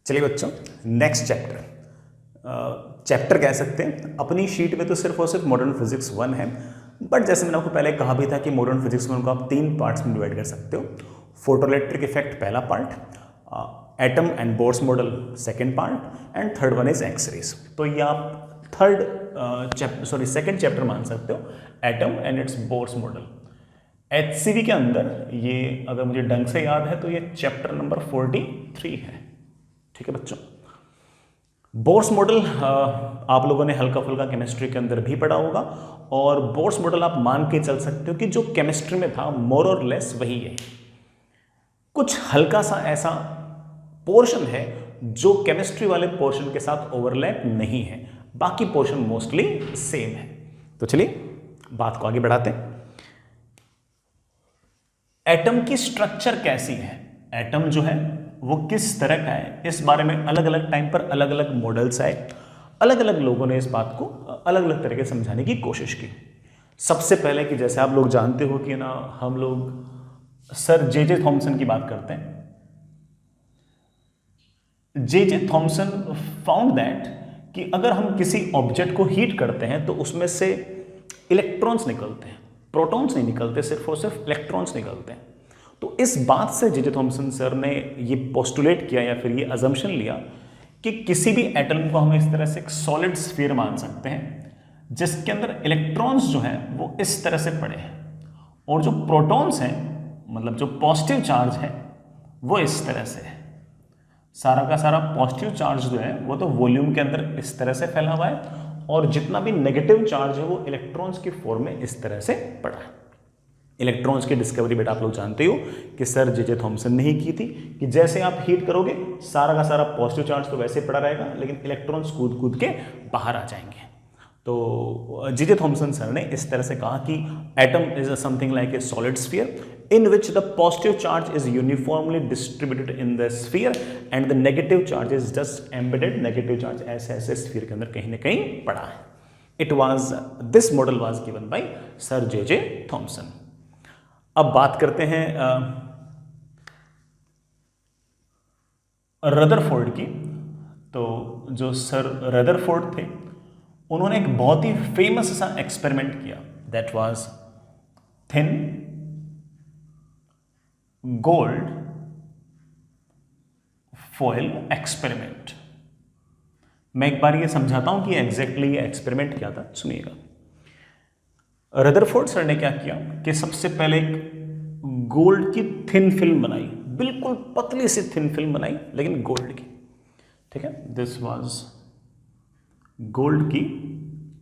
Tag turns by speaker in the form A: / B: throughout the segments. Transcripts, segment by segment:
A: चलिए बच्चों, next chapter कह सकते हैं। अपनी शीट में तो सिर्फ और सिर्फ मॉडर्न फिजिक्स 1 है, बट जैसे मैंने आपको पहले कहा भी था कि मॉडर्न फिजिक्स 1 को आप 3 पार्ट्स में डिवाइड कर सकते हो। फोटोइलेक्ट्रिक इफेक्ट पहला part, atom and Bohr's model second part, and third one is X-rays. तो ये आप सेकेंड चैप्टर मान सकते हो, atom and its Bohr's model. HCV के अंदर ये, अगर मुझे ढंग से याद है तो ये चैप्टर नंबर 43 है। ठीक है बच्चों, बोर्स मॉडल आप लोगों ने हल्का फुल्का केमिस्ट्री के अंदर भी पढ़ा होगा, और बोर्स मॉडल आप मान के चल सकते हो कि जो केमिस्ट्री में था मोर और लेस वही है। कुछ हल्का सा ऐसा पोर्शन है जो केमिस्ट्री वाले पोर्शन के साथ ओवरलैप नहीं है, बाकी पोर्शन मोस्टली सेम है। तो चलिए बात को आगे बढ़ाते हैं। एटम की स्ट्रक्चर कैसी है, एटम जो है वो किस तरह का है, इस बारे में अलग अलग टाइम पर अलग अलग मॉडल्स आए, अलग अलग लोगों ने इस बात को अलग अलग तरीके से समझाने की कोशिश की। सबसे पहले कि जैसे आप लोग जानते हो कि ना, हम लोग सर जे थॉमसन की बात करते हैं। जे थॉमसन फाउंड दैट कि अगर हम किसी ऑब्जेक्ट को हीट करते हैं तो उसमें से इलेक्ट्रॉन्स निकलते हैं, प्रोटॉन्स नहीं निकलते, सिर्फ और सिर्फ इलेक्ट्रॉन्स निकलते हैं। तो इस बात से जे थॉमसन सर ने ये पोस्टुलेट किया या फिर ये अजम्पशन लिया कि किसी भी एटम को हम इस तरह से एक सॉलिड स्फीयर मान सकते हैं जिसके अंदर इलेक्ट्रॉन्स जो हैं वो इस तरह से पड़े हैं, और जो प्रोटॉन्स हैं, मतलब जो पॉजिटिव चार्ज है, वो इस तरह से है। सारा का सारा पॉजिटिव चार्ज जो है वो तो वॉल्यूम के अंदर इस तरह से फैला हुआ है, और जितना भी नेगेटिव चार्ज है वो इलेक्ट्रॉन्स की फॉर्म में इस तरह से पड़ा है। इलेक्ट्रॉन्स की डिस्कवरी बेटा आप लोग जानते हो कि सर जे थॉमसन ने ही की थी, कि जैसे आप हीट करोगे सारा का सारा पॉजिटिव चार्ज तो वैसे पड़ा रहेगा, लेकिन इलेक्ट्रॉन्स कूद कूद के बाहर आ जाएंगे। तो जे थॉमसन सर ने इस तरह से कहा कि atom is something like a solid sphere in which the positive charge is uniformly distributed in the sphere and the negative charge is just embedded. Negative charge ऐसे ऐसे स्फीयर के अंदर कहीं ना कहीं पड़ा है। This model was given by sir J Thomson. अब बात करते हैं रदरफोर्ड की। तो जो सर रदरफोर्ड थे, उन्होंने एक बहुत ही फेमस सा एक्सपेरिमेंट किया, that was thin gold foil experiment. मैं एक बार ये समझाता हूं कि एग्जैक्टली ये एक्सपेरिमेंट क्या था, सुनिएगा। रदरफोर्ड सर ने क्या किया कि सबसे पहले एक गोल्ड की थिन फिल्म बनाई, बिल्कुल पतली सी थिन फिल्म बनाई, लेकिन गोल्ड की। ठीक है, दिस वाज गोल्ड की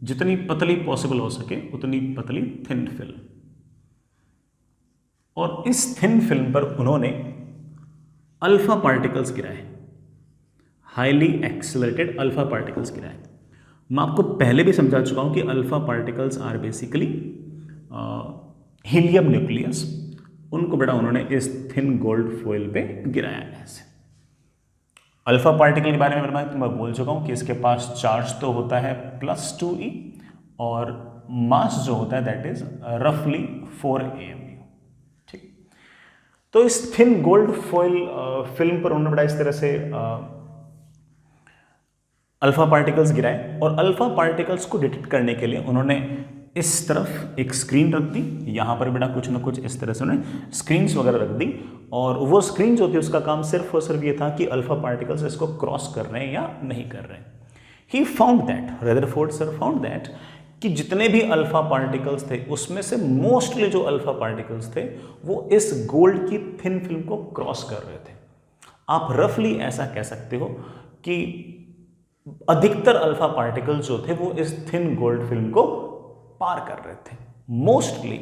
A: जितनी पतली पॉसिबल हो सके उतनी पतली थिन फिल्म, और इस थिन फिल्म पर उन्होंने अल्फा पार्टिकल्स गिराए, हाईली एक्सेलरेटेड अल्फा पार्टिकल्स गिराए। मैं आपको पहले भी समझा चुका हूं कि alpha particles are basically helium nucleus. उनको बेटा उन्होंने इस थिन गोल्ड फॉइल पे गिराया ऐसे। अल्फा पार्टिकल के बारे में मैं बोल चुका हूं कि इसके पास चार्ज तो होता है +2e, और मास जो होता है दैट इज रफली 4 AMU। ठीक, तो इस थिन गोल्ड फॉइल फिल्म पर उन्होंने बेटा इस तरह से अल्फा पार्टिकल्स गिराए, और अल्फा पार्टिकल्स को डिटेक्ट करने के लिए उन्होंने इस तरफ एक स्क्रीन रख दी, यहाँ पर बेटा कुछ ना कुछ इस तरह से उन्होंने स्क्रीन्स वगैरह रख दी, और वो स्क्रीन जो थी उसका काम सिर्फ और सिर्फ ये था कि अल्फा पार्टिकल्स इसको क्रॉस कर रहे हैं या नहीं कर रहे हैं। He found that, Rutherford sir found that कि जितने भी अल्फा पार्टिकल्स थे उसमें से मोस्टली जो अल्फा पार्टिकल्स थे वो इस गोल्ड की थिन फिल्म को क्रॉस कर रहे थे। आप रफली ऐसा कह सकते हो कि अधिकतर अल्फा पार्टिकल्स जो थे वो इस थिन गोल्ड फिल्म को पार कर रहे थे। Mostly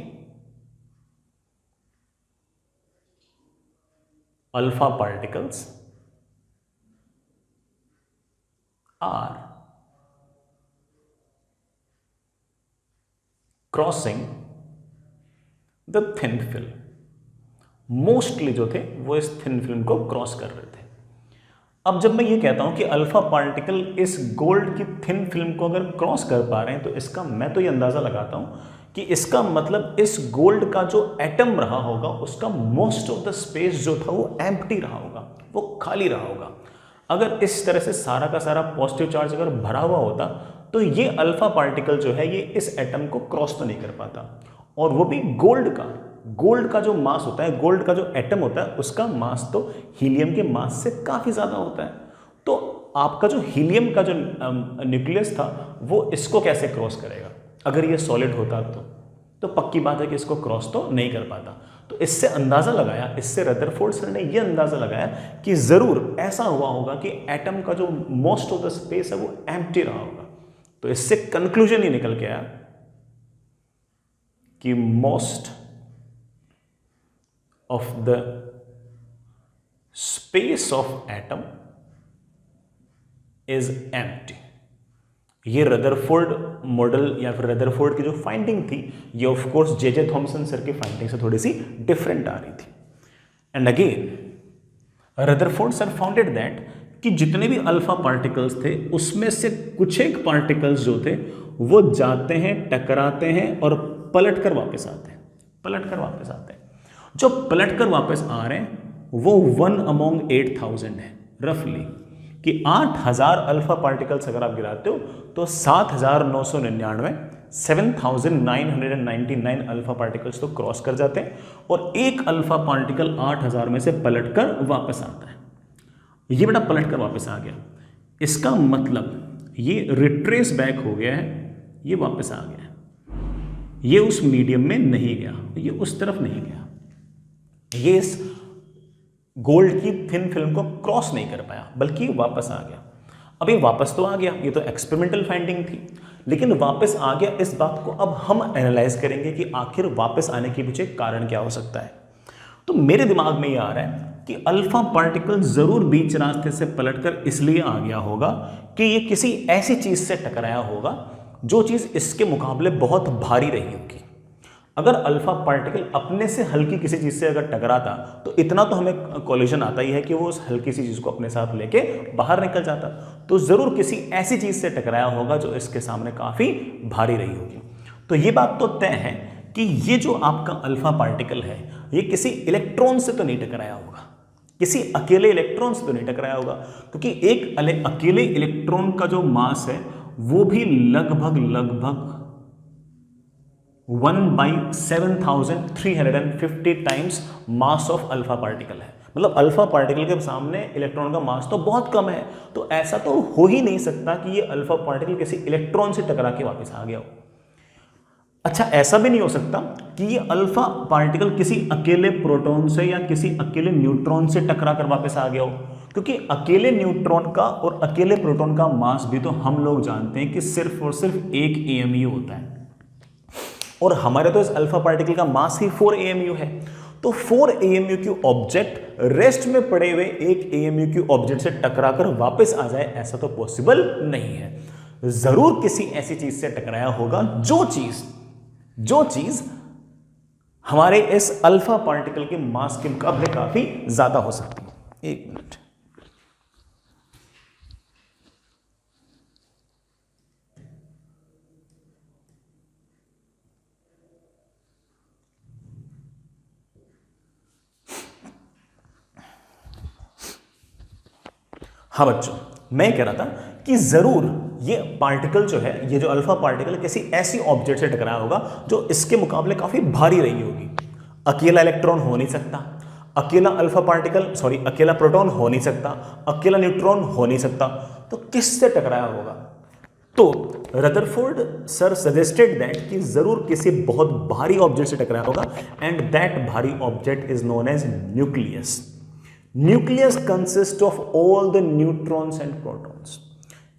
A: alpha particles are crossing the thin film. Mostly जो थे वो इस थिन फिल्म को क्रॉस कर रहे थे। अब जब मैं ये कहता हूं कि अल्फा पार्टिकल इस गोल्ड की थिन फिल्म को अगर क्रॉस कर पा रहे हैं, तो इसका मैं तो ये अंदाजा लगाता हूं कि इसका मतलब इस गोल्ड का जो एटम रहा होगा उसका मोस्ट ऑफ द स्पेस जो था वो एम्प्टी रहा होगा, वो खाली रहा होगा। अगर इस तरह से सारा का सारा पॉजिटिव चार्ज अगर भरा हुआ होता तो ये अल्फा पार्टिकल जो है ये इस एटम को क्रॉस तो नहीं कर पाता, और वो भी गोल्ड का जो मास होता है, गोल्ड का जो एटम होता है उसका मास तो हीलियम के मास से काफी ज्यादा होता है। तो आपका जो हीलियम का जो न्यूक्लियस था वो इसको कैसे क्रॉस करेगा? अगर ये सॉलिड होता तो पक्की बात है कि इसको क्रॉस तो नहीं कर पाता। तो इससे अंदाजा लगाया, इससे रदरफोर्ड सर ने ये अंदाजा लगाया कि जरूर ऐसा हुआ होगा कि एटम का जो मोस्ट ऑफ द स्पेस है वो एम्प्टी रहा होगा। तो इससे कंक्लूजन ये निकल के आया कि most of the space of atom is empty. ये रदरफोर्ड मॉडल या फिर रदरफोर्ड की जो फाइंडिंग थी ये of course J Thomson sir की फाइंडिंग से थोड़ी सी डिफरेंट आ रही थी। And again Rutherford sir founded that कि जितने भी अल्फा पार्टिकल्स थे उसमें से कुछ एक पार्टिकल्स जो थे वो जाते हैं, टकराते हैं और पलटकर वापस आते हैं। जो पलटकर वापस आ रहे हैं वो 1 among 8000 है रफली, कि 8000 अल्फा पार्टिकल्स अगर आप गिराते हो तो 7999 7999 अल्फा पार्टिकल्स तो क्रॉस कर जाते हैं और एक अल्फा पार्टिकल 8000 में से पलटकर वापस आता है। ये बेटा पलटकर वापस आ गया, इसका मतलब ये रिट्रेस बैक हो गया है, ये वापस आ गया है, ये उस मीडियम में नहीं गया, ये उस तरफ नहीं गया, ये इस गोल्ड की थिन फिल्म को क्रॉस नहीं कर पाया बल्कि वापस आ गया। अब ये वापस तो आ गया, ये तो एक्सपेरिमेंटल फाइंडिंग थी, लेकिन वापस आ गया, इस बात को अब हम एनालाइज करेंगे कि आखिर वापस आने के पीछे कारण क्या हो सकता है। तो मेरे दिमाग में ये आ रहा है कि अल्फा पार्टिकल जरूर बीच रास्ते से पलटकर इसलिए आ गया होगा कि ये किसी ऐसी चीज से टकराया होगा जो चीज इसके मुकाबले बहुत भारी रही होगी। अगर अल्फा पार्टिकल अपने से हल्की किसी चीज से अगर टकराता तो इतना तो हमें कोलिजन आता ही है कि वो उस हल्की सी चीज को अपने साथ लेके बाहर निकल जाता, तो जरूर किसी ऐसी चीज से टकराया होगा जो इसके सामने काफी भारी रही होगी। तो ये बात तो तय है कि ये जो आपका अल्फा पार्टिकल है ये किसी इलेक्ट्रॉन से तो नहीं टकराया होगा, किसी अकेले इलेक्ट्रॉन से तो नहीं टकराया होगा, क्योंकि एक अकेले इलेक्ट्रॉन का जो मास है वो भी लगभग 1/7350 times mass of alpha particle है। मतलब अल्फा पार्टिकल के सामने इलेक्ट्रॉन का मास तो बहुत कम है, तो ऐसा तो हो ही नहीं सकता कि ये अल्फा पार्टिकल किसी इलेक्ट्रॉन से टकरा के वापस आ गया हो। अच्छा, ऐसा भी नहीं हो सकता कि ये अल्फा पार्टिकल किसी अकेले प्रोटॉन से या किसी अकेले न्यूट्रॉन से टकरा कर वापस आ गया हो, क्योंकि अकेले न्यूट्रॉन का और अकेले प्रोटॉन का मास भी तो हम लोग जानते हैं कि सिर्फ और सिर्फ 1 AMU होता है, और हमारे तो इस अल्फा पार्टिकल का मास ही 4 AMU है। तो 4 AMU की ऑब्जेक्ट रेस्ट में पड़े हुए 1 AMU की ऑब्जेक्ट से टकराकर वापस आ जाए, ऐसा तो पॉसिबल नहीं है। जरूर किसी ऐसी चीज से टकराया होगा जो चीज हमारे इस अल्फा पार्टिकल के मास के मुकाबले काफी ज्यादा हो सकती है। एक मिनट, हाँ बच्चों, मैं कह रहा था कि जरूर ये पार्टिकल जो है, ये जो अल्फा पार्टिकल किसी ऐसी ऑब्जेक्ट से टकराया होगा जो इसके मुकाबले काफी भारी रही होगी। अकेला इलेक्ट्रॉन हो नहीं सकता, अकेला अकेला प्रोटॉन हो नहीं सकता, अकेला न्यूट्रॉन हो नहीं सकता, तो किससे टकराया होगा? तो रदरफोर्ड सर सजेस्टेड दैट कि जरूर किसी बहुत भारी ऑब्जेक्ट से टकराया होगा, एंड दैट भारी object is known as nucleus. Nucleus consists of all the neutrons and protons.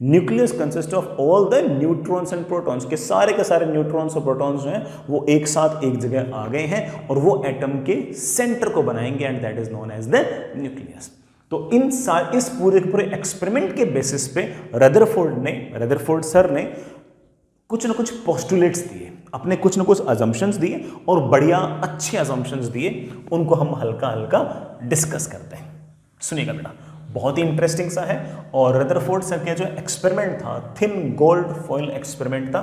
A: Nucleus consists of all the neutrons and protons, के सारे न्यूट्रॉन्स और प्रोटॉन्स जो हैं वो एक साथ एक जगह आ गए हैं और वो एटम के सेंटर को बनाएंगे, and that is known as the nucleus. तो इस पूरे एक्सपेरिमेंट के बेसिस पे रदरफोर्ड सर ने कुछ ना कुछ पोस्टुलेट्स दिए, अपने कुछ ना कुछ अजम्पशंस दिए, और बढ़िया अच्छे अजम्पशंस दिए, उनको हम हल्का हल्का डिस्कस करते हैं। सुनिएगा बेटा, बहुत ही इंटरेस्टिंग सा है। और रदरफोर्ड सर का जो एक्सपेरिमेंट था, थिन गोल्ड फॉइल एक्सपेरिमेंट था,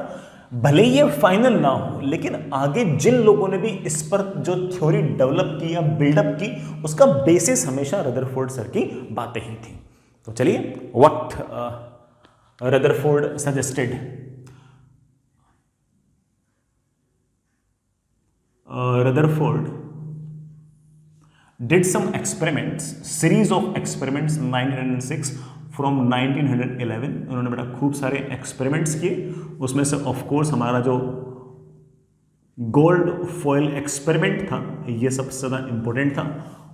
A: भले ये फाइनल ना हो, लेकिन आगे जिन लोगों ने भी इस पर जो थ्योरी डेवलप की या बिल्डअप की, उसका बेसिस हमेशा रदरफोर्ड सर की बातें ही थी। तो चलिए, what Rutherford suggested, Rutherford did some experiments, series of experiments 1906 from 1911. उन्होंने बेटा खूब सारे एक्सपेरिमेंट्स किए, उसमें से ऑफ कोर्स हमारा जो गोल्ड फॉयल एक्सपेरिमेंट था ये सबसे ज़्यादा इंपॉर्टेंट था,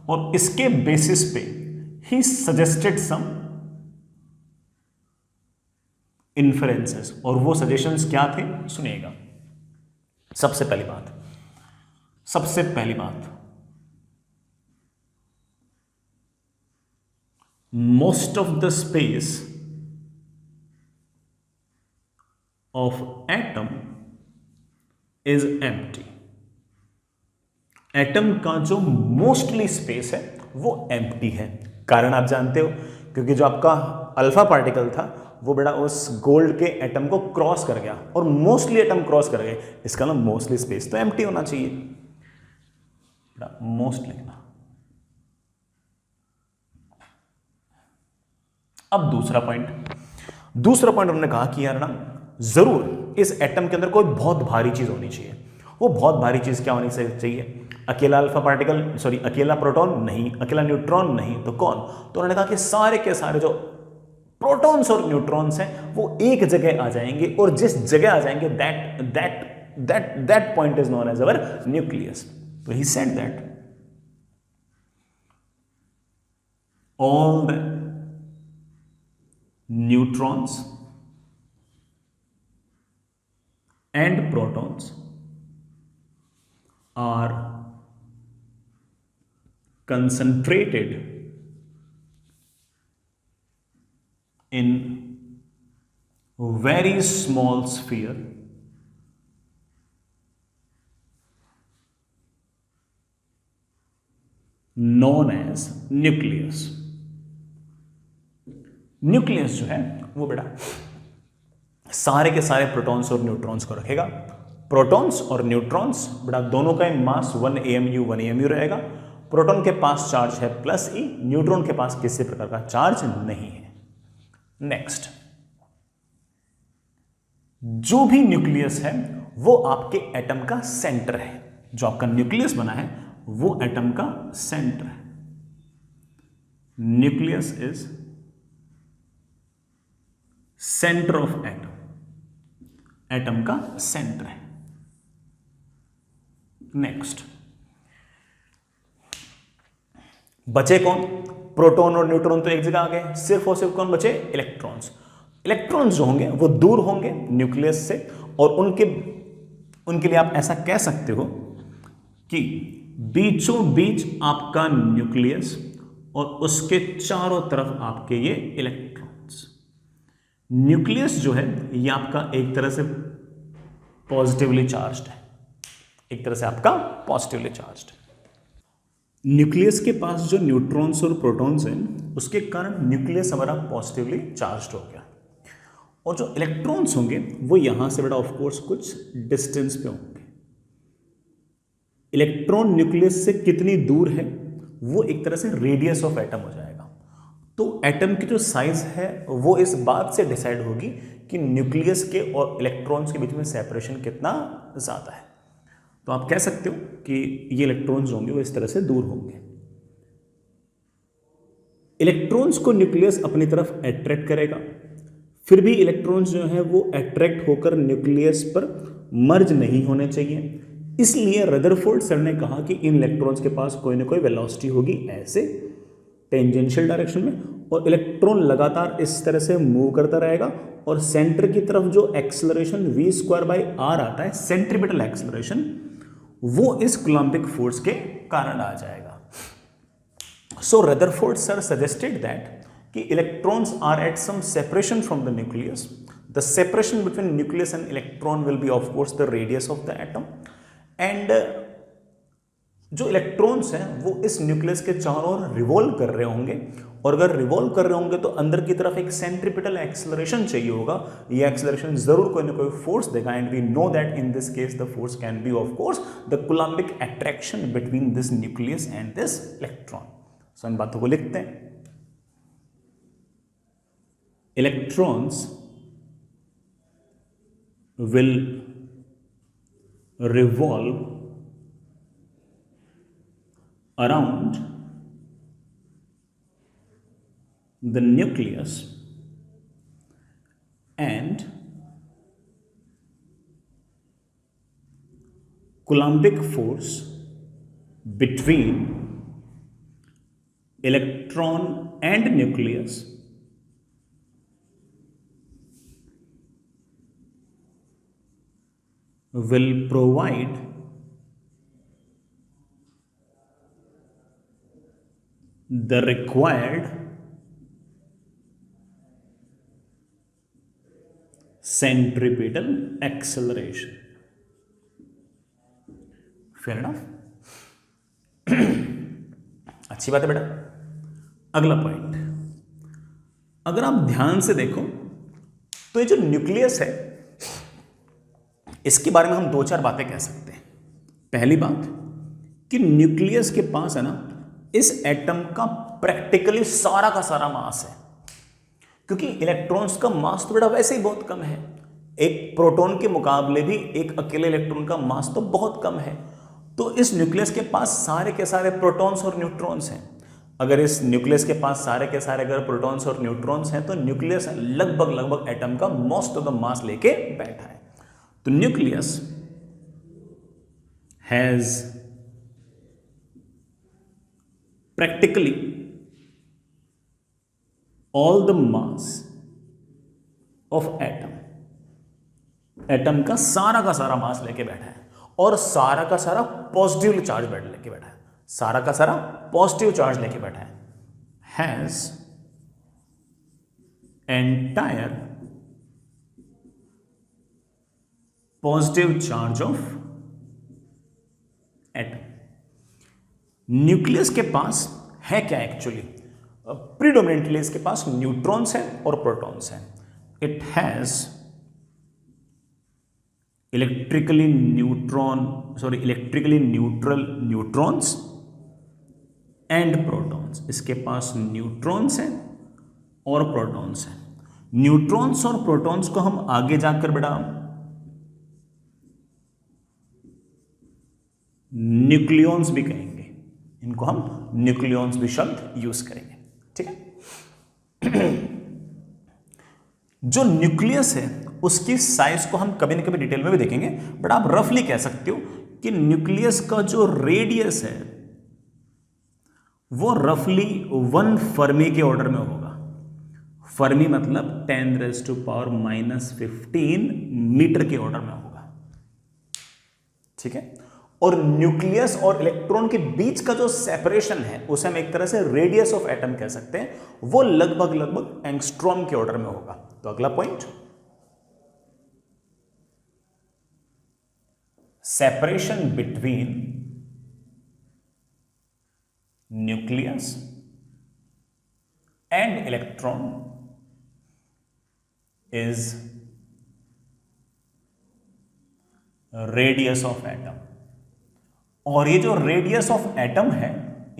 A: और इसके बेसिस पे ही सजेस्टेड सम इन्फरेंसेस, और वो सजेशंस क्या थे सुनिएगा। सबसे पहली बात, most of the space of atom is empty. Atom का जो मोस्टली स्पेस है वो एम्प्टी है। कारण आप जानते हो, क्योंकि जो आपका अल्फा पार्टिकल था वो बेटा उस गोल्ड के एटम को क्रॉस कर गया, और मोस्टली एटम क्रॉस कर गए, इसका मतलब मोस्टली स्पेस तो एम्प्टी होना चाहिए। मोस्ट लिखना। अब दूसरा पॉइंट हमने कहा कि यार ना जरूर इस एटम के अंदर कोई बहुत भारी चीज होनी चाहिए। वो बहुत भारी चीज क्या होनी चाहिए? अकेला अल्फा पार्टिकल, सॉरी अकेला प्रोटॉन नहीं, अकेला न्यूट्रॉन नहीं, तो कौन? तो उन्होंने कहा कि सारे के सारे जो प्रोटॉन्स और न्यूट्रॉन्स हैं वो एक जगह आ जाएंगे, और जिस जगह आ जाएंगे that point is known as our nucleus. So he said that all the neutrons and protons are concentrated in very small sphere known as nucleus। Nucleus जो है वो बेटा सारे के सारे प्रोटॉन्स और न्यूट्रॉन्स को रखेगा। प्रोटॉन्स और न्यूट्रॉन्स बेटा दोनों का मास 1 AMU रहेगा। प्रोटॉन के पास चार्ज है +E, न्यूट्रॉन के पास किसी प्रकार का चार्ज नहीं है। नेक्स्ट, जो भी न्यूक्लियस है वो आपके एटम का सेंटर है। जो आपका न्यूक्लियस बना है वो एटम का सेंटर है। Nucleus is centre of atom, atom का सेंटर है। नेक्स्ट, बचे कौन? प्रोटॉन और न्यूट्रॉन तो एक जगह आ गए, सिर्फ और सिर्फ कौन बचे? इलेक्ट्रॉन्स। इलेक्ट्रॉन्स जो होंगे वो दूर होंगे न्यूक्लियस से, और उनके लिए आप ऐसा कह सकते हो कि बीचों बीच आपका न्यूक्लियस और उसके चारों तरफ आपके ये इलेक्ट्रॉन्स। न्यूक्लियस जो है ये आपका एक तरह से पॉजिटिवली चार्ज्ड है, एक तरह से आपका पॉजिटिवली चार्ज्ड है। न्यूक्लियस के पास जो न्यूट्रॉन्स और प्रोटॉन्स हैं उसके कारण न्यूक्लियस हमारा पॉजिटिवली चार्ज्ड हो गया, और जो इलेक्ट्रॉन्स होंगे वो यहां से बेटा ऑफ कोर्स कुछ डिस्टेंस पे होंगे। इलेक्ट्रॉन न्यूक्लियस से कितनी दूर है वो एक तरह से रेडियस ऑफ एटम हो जाएगा। तो एटम की जो साइज है वो इस बात से डिसाइड होगी कि न्यूक्लियस के और इलेक्ट्रॉन्स के बीच में सेपरेशन कितना ज़्यादा है। तो आप कह सकते हो कि ये इलेक्ट्रॉन्स होंगे वो इस तरह से दूर होंगे। इलेक्ट्रॉन्स को न्यूक्लियस अपनी तरफ अट्रैक्ट करेगा, फिर भी इलेक्ट्रॉन्स जो है वो अट्रैक्ट होकर न्यूक्लियस पर मर्ज नहीं होने चाहिए। इसलिए रदरफोर्ड सर ने कहा कि इन इलेक्ट्रॉन्स के पास कोई ना कोई वेलोसिटी होगी ऐसे टेंजेंशियल डायरेक्शन में, और इलेक्ट्रॉन लगातार इस तरह से मूव करता रहेगा, और सेंटर की तरफ जो एक्सेलरेशन v²/r आता है, सेंट्रीपिटल एक्सेलरेशन, वो इस कूलम्बिक फोर्स के कारण आ जाएगा। So Rutherford sir suggested that कि electrons are at some separation from the nucleus. The separation between nucleus and electron will be of course the radius of the atom, and जो electrons हैं वो इस nucleus के चारों ओर revolve कर रहे होंगे, और अगर रिवॉल्व कर रहे होंगे तो अंदर की तरफ एक सेंट्रीपिटल एक्सेलरेशन चाहिए होगा। ये एक्सेलरेशन जरूर कोई ना कोई फोर्स देगा, and we know that in this case the force can be of course the Coulombic attraction between this nucleus and this electron. So इन बातों को लिखते हैं। electrons will revolve around the nucleus and Coulombic force between electron and nucleus will provide the required centripetal acceleration. Fair enough? अच्छी बात है बेटा। अगला पॉइंट, अगर आप ध्यान से देखो तो ये जो न्यूक्लियस है इसके बारे में हम दो चार बातें कह सकते हैं। पहली बात कि न्यूक्लियस के पास है ना, इस एटम का प्रैक्टिकली सारा का सारा मास है, क्योंकि इलेक्ट्रॉन्स का मास तो बेटा वैसे ही बहुत कम है। एक प्रोटॉन के मुकाबले भी एक अकेले इलेक्ट्रॉन का मास तो बहुत कम है। तो इस न्यूक्लियस के पास सारे के सारे प्रोटॉन्स और न्यूट्रॉन्स हैं। अगर इस न्यूक्लियस के पास सारे के सारे अगर प्रोटॉन्स और न्यूट्रॉन्स हैं तो न्यूक्लियस लगभग एटम का मोस्ट ऑफ द मास लेके बैठा है। तो nucleus has practically all the mass of atom, atom का सारा मास लेके बैठा है और सारा का सारा पॉजिटिव चार्ज लेके बैठा है, सारा का सारा पॉजिटिव चार्ज लेके बैठा है। Has entire positive charge of atom. Nucleus के पास है क्या एक्चुअली? प्रीडोमिनेंटली इसके पास न्यूट्रॉन्स हैं और प्रोटॉन्स हैं। It has electrically neutral neutrons and protons. इसके पास न्यूट्रॉन्स हैं और प्रोटॉन्स हैं। न्यूट्रॉन्स और प्रोटॉन्स को हम आगे जाकर बेटा न्यूक्लियॉन्स भी कहेंगे, इनको हम न्यूक्लियॉन्स भी शब्द यूज करेंगे, ठीक है। जो न्यूक्लियस है उसकी साइज को हम कभी न कभी डिटेल में भी देखेंगे, बट आप रफली कह सकते हो कि न्यूक्लियस का जो रेडियस है वो रफली 1 फर्मी के ऑर्डर में होगा। फर्मी मतलब 10⁻⁻15 मीटर के ऑर्डर में होगा, ठीक है। और न्यूक्लियस और इलेक्ट्रॉन के बीच का जो सेपरेशन है उसे हम एक तरह से रेडियस ऑफ एटम कह सकते हैं, वो लगभग एंगस्ट्रॉम के ऑर्डर में होगा। तो अगला point, separation between nucleus and electron is radius of atom. और ये जो रेडियस ऑफ एटम है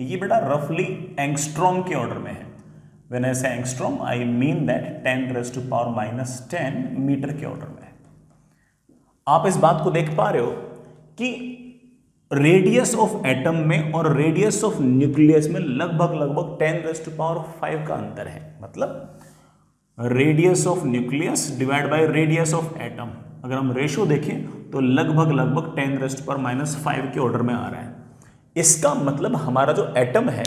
A: ये बेटा रफली एंगस्ट्रॉम के ऑर्डर में है। When I say angstrom I mean that 10⁻⁻10 metre के ऑर्डर में है। आप इस बात को देख पा रहे हो कि रेडियस ऑफ एटम में और रेडियस ऑफ न्यूक्लियस में लगभग 10⁵ का अंतर है। मतलब radius of nucleus divide by radius of atom, अगर हम रेशियो देखें तो लगभग 10⁻⁵ के ऑर्डर में आ रहा है। इसका मतलब हमारा जो एटम है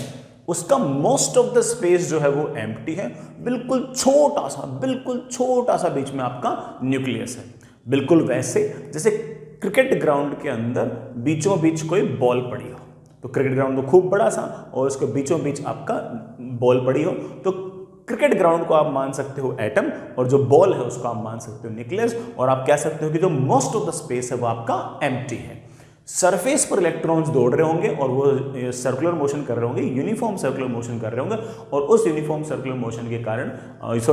A: उसका मोस्ट ऑफ द स्पेस जो है वो एम्प्टी है। बिल्कुल छोटा सा बीच में आपका न्यूक्लियस है। बिल्कुल वैसे जैसे क्रिकेट ग्राउंड के अंदर बीचों बीच कोई बॉल पड़ी हो, तो क्रिकेट ग्राउंड तो खूब बड़ा सा और उसके बीचों बीच आपका बॉल पड़ी हो, तो क्रिकेट ग्राउंड को आप मान सकते हो एटम और जो बॉल है उसको आप मान सकते हो न्यूक्लियस, और आप कह सकते हो कि जो मोस्ट ऑफ द स्पेस है वो आपका एम्प्टी है। सरफेस पर इलेक्ट्रॉन्स दौड़ रहे होंगे और वो सर्कुलर मोशन कर रहे होंगे, यूनिफॉर्म सर्कुलर मोशन कर रहे होंगे, और उस यूनिफॉर्म सर्कुलर मोशन के कारण उस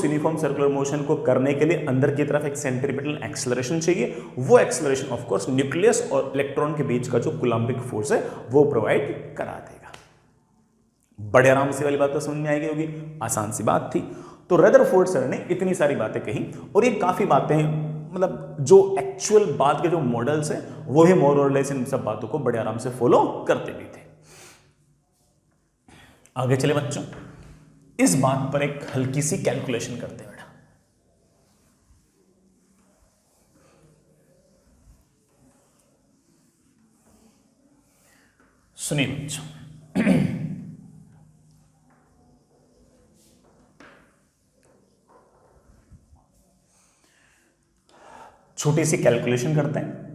A: यूनिफॉर्म सर्कुलर मोशन को करने के लिए अंदर की तरफ एक सेंट्रीपिटल एक्सेलरेशन चाहिए। वो एक्सेलरेशन ऑफ कोर्स न्यूक्लियस और इलेक्ट्रॉन के बीच का जो कूलम्बिक फोर्स है वो प्रोवाइड करा देगा। बड़े आराम से वाली बात तो समझ में आएगी होगी, आसान सी बात थी। तो रदरफोर्ड सर ने इतनी सारी बातें कही और ये काफी बातें, मतलब जो एक्चुअल बात के जो मॉडल्स हैं वो भी मोर और लेस इन सब बातों को बड़े आराम से फॉलो करते भी थे। आगे चले बच्चों, इस बात पर एक हल्की सी कैलकुलेशन करते हैं बेटा। सुनिए बच्चों, छोटी सी कैलकुलेशन करते हैं।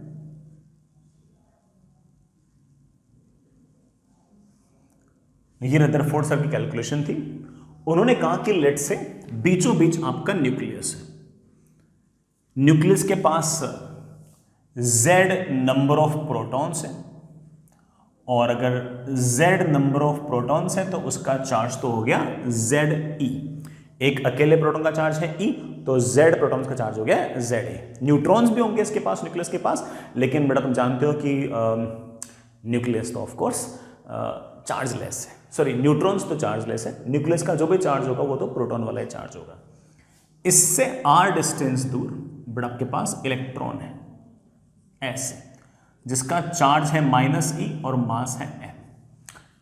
A: ये रदरफोर्ड सर की कैलकुलेशन थी। उन्होंने कहा कि लेट से बीचों बीच आपका न्यूक्लियस है, न्यूक्लियस के पास z नंबर ऑफ प्रोटॉन्स है, और अगर z नंबर ऑफ प्रोटॉन्स है तो उसका चार्ज तो हो गया Ze। एक अकेले प्रोटॉन का चार्ज है E, तो Z प्रोटॉन्स का चार्ज हो गया Za। न्यूट्रॉन्स भी होंगे इसके पास, न्यूक्लियस के पास, लेकिन बेटा तुम जानते हो कि न्यूक्लियस तो ऑफ कोर्स चार्जलेस है, सॉरी न्यूट्रॉन्स तो चार्जलेस है, न्यूक्लियस का जो भी चार्ज होगा वो तो प्रोटॉन वाला ही चार्ज होगा। इससे r डिस्टेंस दूर बेटा आपके पास इलेक्ट्रॉन है S, जिसका चार्ज है -e और मास है m।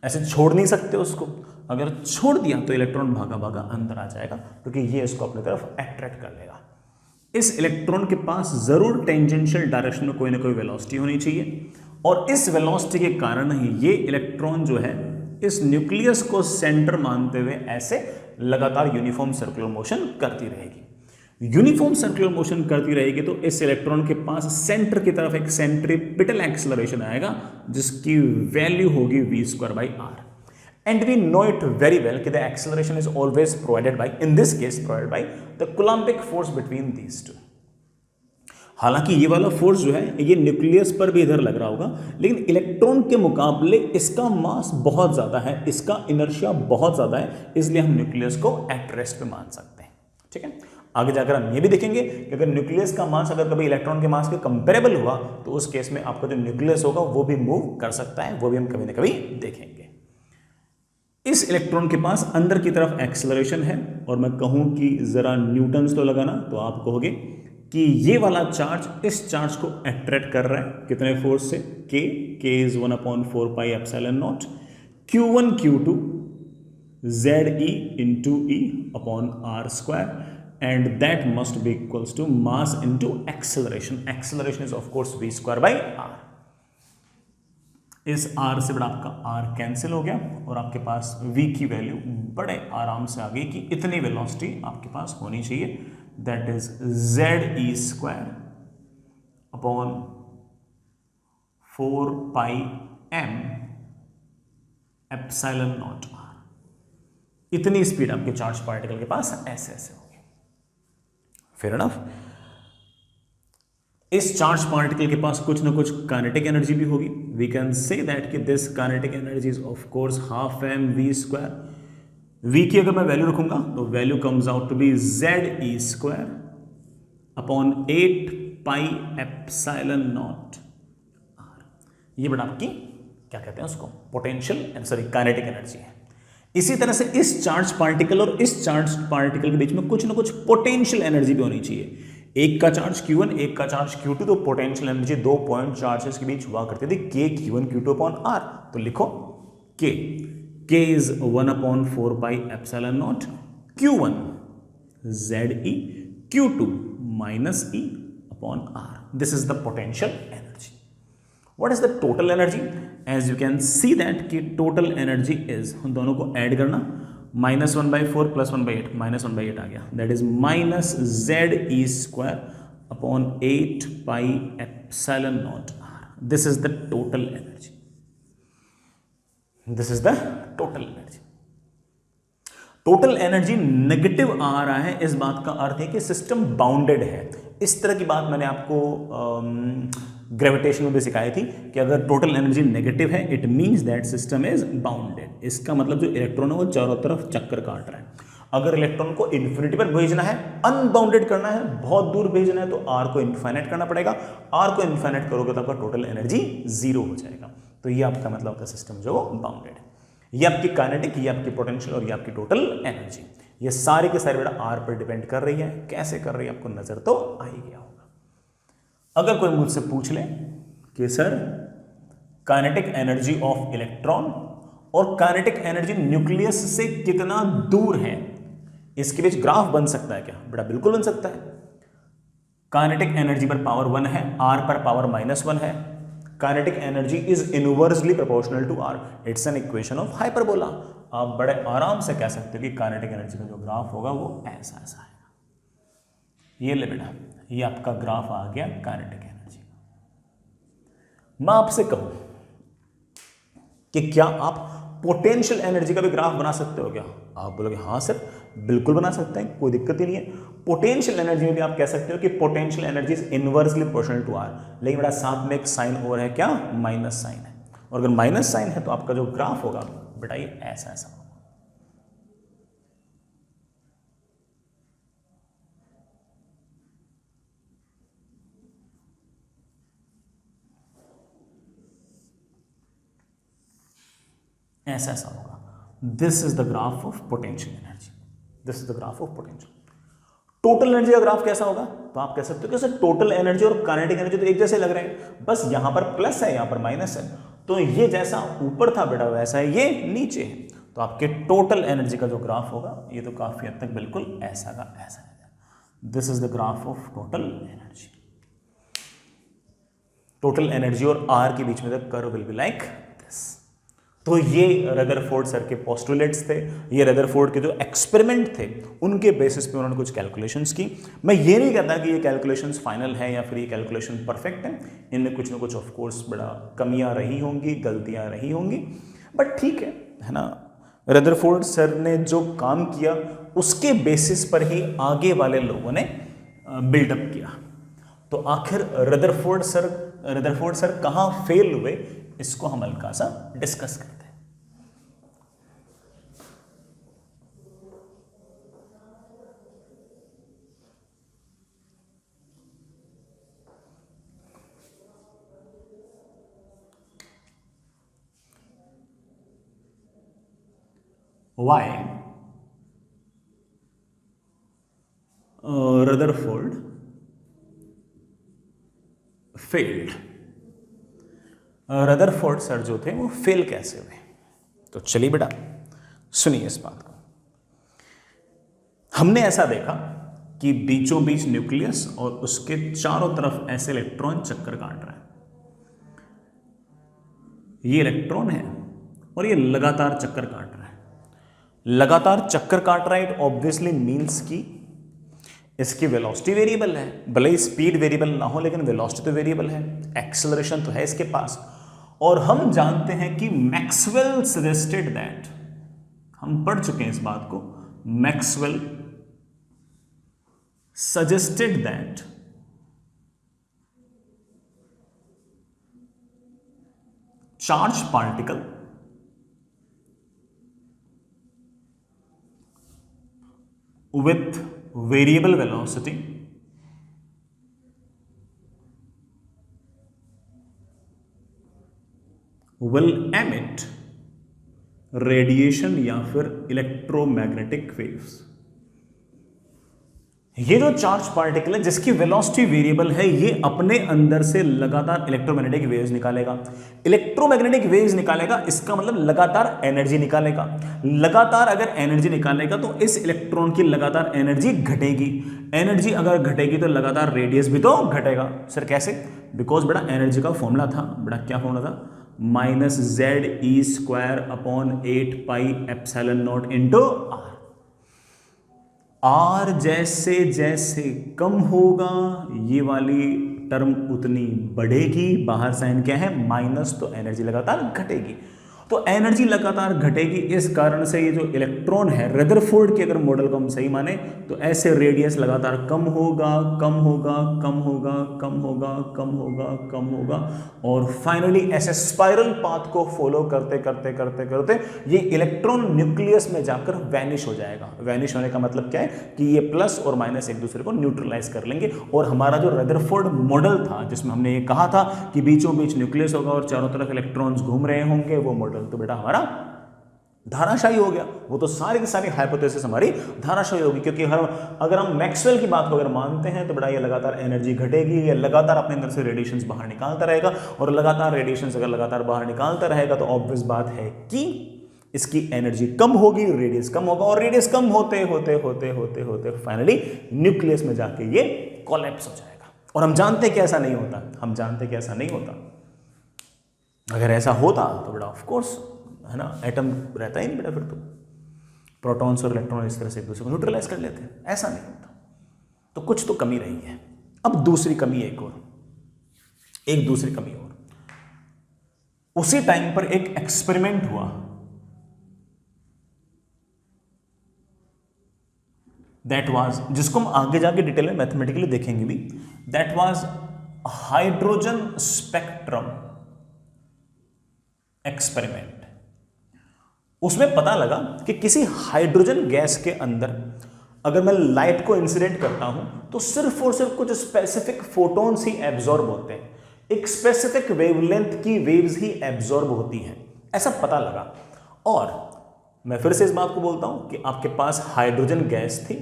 A: ऐसे छोड़ नहीं सकते उसको, अगर छोड़ दिया तो इलेक्ट्रॉन भागा भागा अंदर आ जाएगा, क्योंकि ये इसको अपनी तरफ अट्रैक्ट कर लेगा। इस इलेक्ट्रॉन के पास जरूर टेंजेंशियल डायरेक्शन में कोई ना कोई वेलोसिटी होनी चाहिए, और इस वेलोसिटी के कारण ही ये इलेक्ट्रॉन जो है इस न्यूक्लियस को सेंटर मानते हुए ऐसे लगातार यूनिफॉर्म सर्कुलर मोशन करती रहेगी। यूनिफॉर्म सर्कुलर मोशन करती रहेगी तो इस इलेक्ट्रॉन के पास सेंटर की तरफ एक सेंट्रीपिटल एक्सेलरेशन आएगा, जिसकी वैल्यू होगी v²/r। And we know it very well कि the acceleration is always provided by, in this case provided by the Coulombic force between these two। हालांकि ये वाला फोर्स जो है ये न्यूक्लियस पर भी इधर लग रहा होगा, लेकिन इलेक्ट्रॉन के मुकाबले इसका मास बहुत ज्यादा है, इसका इनर्शिया बहुत ज्यादा है, इसलिए हम न्यूक्लियस को एट रेस्ट पे मान सकते हैं। ठीक है, आगे जाकर हम ये भी देखेंगे कि अगर न्यूक्लियस का मास अगर कभी इलेक्ट्रॉन के मास के कंपेरेबल हुआ तो उस केस में आपका जो न्यूक्लियस होगा वो भी मूव कर सकता है, वो भी हम कभी ना कभी देखेंगे। इस इलेक्ट्रॉन के पास अंदर की तरफ एक्सेलरेशन है, और मैं कहूं कि जरा न्यूटन्स तो लगाना, तो आप कहोगे कि ये वाला चार्ज इस चार्ज को अट्रैक्ट कर रहा है कितने फोर्स से, k is 1/4πε0 q1 q2 Ze into E upon r², and that must be equals to mass into acceleration। acceleration is of course v²/r। इस r से बड़ा आपका r कैंसिल हो गया, और आपके पास v की वैल्यू बड़े आराम से आ गई कि इतनी वेलोसिटी आपके पास होनी चाहिए, that is Ze² upon 4πm∈0r। इतनी स्पीड आपके चार्ज पार्टिकल के पास ऐसे ऐसे होगी। Fair enough. इस चार्ज पार्टिकल के पास कुछ ना कुछ काइनेटिक एनर्जी भी होगी। वी कैन से दैट कि this kinetic energy is of course half mv²। v की अगर मैं वैल्यू रखूंगा तो value comes out to be Ze² upon 8πε0r। ये बड़ा आपकी क्या कहते हैं उसको, पोटेंशियल सॉरी काइनेटिक एनर्जी है। इसी तरह से इस चार्ज पार्टिकल और इस चार्ज पार्टिकल के बीच में कुछ ना कुछ पोटेंशियल एनर्जी भी होनी चाहिए। एक का चार्ज q1 एक का चार्ज q2, तो पोटेंशियल एनर्जी दो पॉइंट चार्जेस के बीच हुआ करती थी k q1 q2 upon r। तो लिखो k is 1/4πε0 q1 Ze q2 -e upon r। This is the potential energy. What is the total energy? As you can see that कि total energy is, उन दोनों को add करना, -1/4 + 1/8 -1/8 आ गया, that is -Ze² upon 8πε0r। This is the total energy. This is the total energy. Total energy negative आ रहा है, इस बात का अर्थ है कि सिस्टम बाउंडेड है। इस तरह की बात मैंने आपको ग्रेविटेशन में भी सिखाई थी कि अगर टोटल एनर्जी नेगेटिव है it means that system is bounded. इसका मतलब जो इलेक्ट्रॉन है वो चारों तरफ चक्कर काट रहा है। अगर इलेक्ट्रॉन को इन्फिनिटी पर भेजना है, अनबाउंडेड करना है, बहुत दूर भेजना है, तो आर को इन्फाइनाइट करना पड़ेगा। आर को इन्फाइनाइट करोगे तो आपका टोटल एनर्जी 0 हो जाएगा। तो ये आपका मतलब का सिस्टम जो बाउंडेड है। ये आपकी काइनेटिक, ये आपकी पोटेंशियल और ये आपकी टोटल एनर्जी। ये सारी के सारी बेटा आर पर डिपेंड कर रही है। कैसे कर रही है आपको नजर तो आ ही गया होगा। अगर कोई मुझसे पूछ ले कि sir kinetic energy of electron और काइनेटिक एनर्जी न्यूक्लियस से कितना दूर है, इसके बीच ग्राफ बन सकता है क्या? बेटा बिल्कुल बन सकता है। काइनेटिक एनर्जी पर पावर 1 है, आर पर पावर -1 है। Kinetic energy is inversely proportional to r. It's an equation of hyperbola. आप बड़े आराम से कह सकते हो कि काइनेटिक एनर्जी का जो ग्राफ होगा वो ऐसा ऐसा आएगा। ये ले बेटा, ये आपका ग्राफ आ गया काइनेटिक एनर्जी का। मैं आपसे कहूं कि क्या आप पोटेंशियल एनर्जी का भी ग्राफ बना सकते हो क्या? आप बोलोगे हाँ सर बिल्कुल बना सकते हैं, कोई दिक्कत ही नहीं है। पोटेंशियल एनर्जी में भी आप कह सकते हो कि potential energy is inversely proportional to r, लेकिन बेटा साथ में एक साइन और है, क्या? माइनस साइन है। और अगर माइनस साइन है तो आपका जो ग्राफ होगा बेटा ये ऐसा ऐसा होगा। ऐसा ऐसा होगा। This is the graph of potential energy. This is the graph of potential. Total energy का ग्राफ कैसा होगा? तो आप कह सकते हो कि सर टोटल एनर्जी और काइनेटिक एनर्जी तो एक जैसे लग रहे हैं, बस यहां पर प्लस है यहां पर माइनस है, तो ये जैसा ऊपर था बेटा वैसा है ये नीचे है। तो आपके टोटल एनर्जी का जो ग्राफ होगा ये तो काफी हद तक बिल्कुल ऐसा का ऐसा है। This is the graph of total energy. Total energy और आर के बीच में the curve will be like this. तो ये रदरफोर्ड सर के पोस्टुलेट्स थे, ये रदरफोर्ड के जो एक्सपेरिमेंट थे उनके बेसिस पे उन्होंने कुछ कैलकुलेशंस की। मैं ये नहीं कहता कि ये कैलकुलेशंस फाइनल है या फिर ये कैलकुलेशन परफेक्ट है, इनमें कुछ ना कुछ ऑफ कोर्स बड़ा कमियां रही होंगी, गलतियां रही होंगी, बट ठीक है ना। रदरफोर्ड सर ने जो काम किया उसके बेसिस पर ही आगे वाले लोगों ने बिल्डअप किया। तो आखिर रदरफोर्ड सर कहाँ फेल हुए, इसको हम हल्का सा डिस्कस करते हैं। Why Rutherford failed? Rutherford sir जो थे वो फेल कैसे हुए? तो चलिए बेटा सुनिए इस बात को। हमने ऐसा देखा कि बीचों बीच न्यूक्लियस और उसके चारों तरफ ऐसे इलेक्ट्रॉन चक्कर काट रहे हैं। ये इलेक्ट्रॉन है और ये लगातार चक्कर काट रहा है। लगातार चक्कर काट रहा है, इट ऑब्वियसली मीन्स कि इसकी वेलोसिटी वेरिएबल है। भले ही स्पीड वेरिएबल ना हो लेकिन वेलोसिटी तो वेरिएबल है, एक्सेलरेशन तो है इसके पास। और हम जानते हैं कि मैक्सवेल सजेस्टेड दैट, हम पढ़ चुके हैं इस बात को, Maxwell suggested that charge particle with variable velocity will emit radiation या फिर इलेक्ट्रोमैग्नेटिक वेव्स। ये जो चार्ज पार्टिकल है जिसकी वेलोसिटी वेरिएबल है, ये अपने अंदर से लगातार इलेक्ट्रोमैग्नेटिक वेव्स निकालेगा। इलेक्ट्रोमैग्नेटिक वेव्स निकालेगा, इसका मतलब लगातार एनर्जी निकालेगा। लगातार अगर एनर्जी निकालेगा तो इस इलेक्ट्रॉन की लगातार एनर्जी घटेगी। एनर्जी अगर घटेगी तो लगातार रेडियस भी तो घटेगा। सर कैसे? बिकॉज बेटा एनर्जी का फॉर्मूला था, बेटा क्या फॉर्मूला था? -ZE²/8πε0 into are. आर जैसे जैसे कम होगा ये वाली टर्म उतनी बढ़ेगी। बाहर साइन क्या है? माइनस, तो एनर्जी लगातार घटेगी। तो एनर्जी लगातार घटेगी, इस कारण से ये जो इलेक्ट्रॉन है रदरफोर्ड के अगर मॉडल को हम सही माने तो ऐसे रेडियस लगातार कम होगा, कम होगा, कम होगा, कम होगा, कम होगा, कम होगा, और फाइनली ऐसे स्पाइरल पाथ को फॉलो करते करते करते करते ये इलेक्ट्रॉन न्यूक्लियस में जाकर वैनिश हो जाएगा। वैनिश होने का मतलब क्या है कि ये प्लस और माइनस एक दूसरे को न्यूट्रलाइज कर लेंगे। और हमारा जो रदरफोर्ड मॉडल था जिसमें हमने ये कहा था कि बीचों बीच न्यूक्लियस होगा और चारों तरफ इलेक्ट्रॉन्स घूम रहे होंगे, वो मॉडल तो बेटा हमारा धाराशायी हो गया, वो तो सारी की सारी हाइपोथेसिस हमारी धाराशायी होगी, क्योंकि अगर हम मैक्सवेल की बात को अगर मानते हैं तो बड़ा ये लगातार एनर्जी घटेगी, ये लगातार अपने अंदर से रेडिएशंस बाहर निकालता रहेगा, और लगातार रेडिएशंस अगर लगातार बाहर निकालता रहेगा तो ऑब्वियस बात है कि इसकी एनर्जी कम होगी, रेडियस कम होगा, और रेडियस कम होते होते होते होते होते फाइनली न्यूक्लियस में जाके ये कोलैप्स हो जाएगा। और हम जानते हैं कि ऐसा नहीं होता, हम जानते हैं कि ऐसा नहीं होता। अगर ऐसा होता तो बेटा ऑफ कोर्स है ना, एटम रहता ही नहीं बेटा, फिर तो प्रोटॉन्स और इलेक्ट्रॉन इस तरह से एक दूसरे को न्यूट्रलाइज कर लेते हैं, ऐसा नहीं होता। तो कुछ तो कमी रही है। अब दूसरी कमी एक दूसरी कमी और, उसी टाइम पर एक एक्सपेरिमेंट हुआ, दैट वाज, जिसको हम आगे जाके डिटेल में मैथमेटिकली देखेंगे भी, that was hydrogen spectrum experiment. उसमें पता लगा कि किसी हाइड्रोजन गैस के अंदर अगर मैं लाइट को इंसिडेंट करता हूं तो सिर्फ और सिर्फ कुछ स्पेसिफिक फोटॉन्स ही एब्जॉर्ब होते हैं, एक स्पेसिफिक वेवलेंथ की वेव्स ही एब्जॉर्ब होती हैं, ऐसा पता लगा। और मैं फिर से इस बात को बोलता हूं कि आपके पास हाइड्रोजन गैस थी,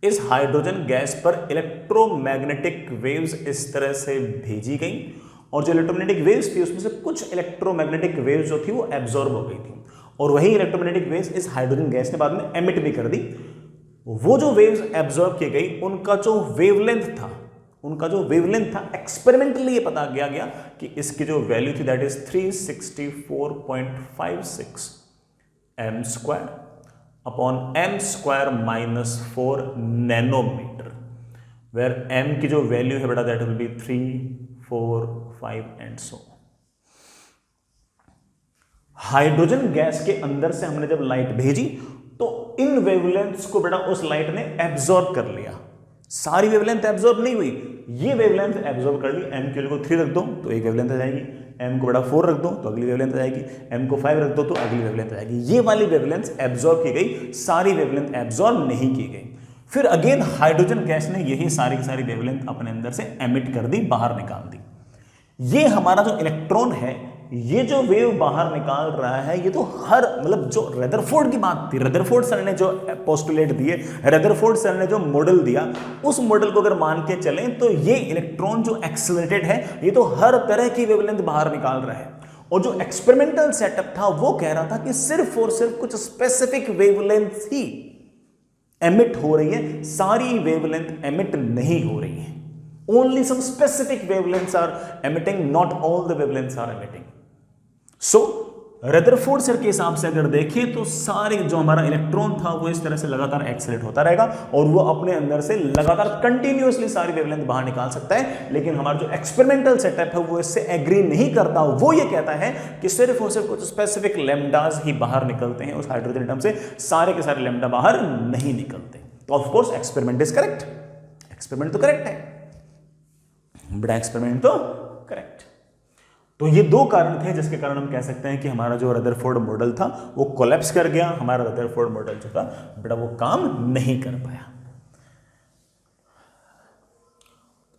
A: इस हाइड्रोजन गैस पर इलेक्ट्रोमैग्नेटिक वेव्स इस तरह से भेजी गई, और जो इलेक्ट्रोमैग्नेटिक वेव्स थी उसमें से कुछ इलेक्ट्रोमैग्नेटिक वेव्स जो थी वो एब्जॉर्ब हो गई थी, और वही इलेक्ट्रोमैग्नेटिक वेव्स इस हाइड्रोजन गैस ने बाद में एमिट भी कर दी। वो जो वेव्स एब्जॉर्ब की गई उनका जो वेवलेंथ था एक्सपेरिमेंटली ये पता किया गया कि इसकी जो वैल्यू थी that is 364.56 m square upon m square minus 4 nanometre, where m की जो वैल्यू है बेटा that will be 3, 4, 5 and so. Hydrogen gas के अंदर से हमने जब लाइट भेजी तो इन वेवलेंथ्स को बेटा उस लाइट ने एब्जॉर्ब कर लिया। सारी वेवलेंथ एब्जॉर्ब नहीं हुई, ये वेवलेंथ एब्जॉर्ब कर ली। m की वैल्यू को 3 रख दो तो एक वेवलेंथ आ जाएगी, m को बेटा 4 रख दो तो अगली वेवलेंथ आ जाएगी, m को 5 रख दो तो अगली वेवलेंथ आ जाएगी। ये वाली वेवलेंथ एब्जॉर्ब की गई, सारी वेवलेंथ एब्जॉर्ब नहीं की गई। फिर अगेन हाइड्रोजन गैस ने यही सारी की सारी वेवलेंथ अपने अंदर से एमिट कर दी, बाहर निकाल दी। ये हमारा जो इलेक्ट्रॉन है, ये जो वेव बाहर निकाल रहा है, ये तो हर मतलब जो रदरफोर्ड की बात थी, रदरफोर्ड सर ने जो पोस्टुलेट दिए, रदरफोर्ड सर ने जो मॉडल दिया, उस मॉडल को अगर मान के चलें तो ये इलेक्ट्रॉन जो एक्सेलरेटेड है ये तो हर तरह की वेवलेंथ बाहर निकाल रहा है। और जो एक्सपेरिमेंटल सेटअप था वो कह रहा था कि सिर्फ और सिर्फ कुछ स्पेसिफिक वेवलेंथ ही एमिट हो रही है, सारी वेवलेंथ एमिट नहीं हो रही है। Only some specific wavelengths are emitting, not all the wavelengths are emitting. So, Rutherford sir के हिसाब से अगर देखें तो सारे जो हमारा इलेक्ट्रॉन था वो इस तरह से लगातार एक्सेलरेट होता रहेगा और वो अपने अंदर से लगातार कंटिन्यूअसली सारी वेवलेंथ बाहर निकाल सकता है। लेकिन हमारा जो एक्सपेरिमेंटल सेटअप है वो इससे एग्री नहीं करता, वो ये कहता है कि सिर्फ और सिर्फ कुछ स्पेसिफिक लैम्डास ही बाहर निकलते हैं उस हाइड्रोजन एटम से, सारे के सारे लैम्डा बाहर नहीं निकलते। तो of course experiment is correct, experiment तो करेक्ट है, बड़ा एक्सपेरिमेंट तो करेक्ट। तो ये दो कारण थे जिसके कारण हम कह सकते हैं कि हमारा जो रदरफोर्ड मॉडल था वो कोलैप्स कर गया, हमारा रदरफोर्ड मॉडल जो था बेटा वो काम नहीं कर पाया।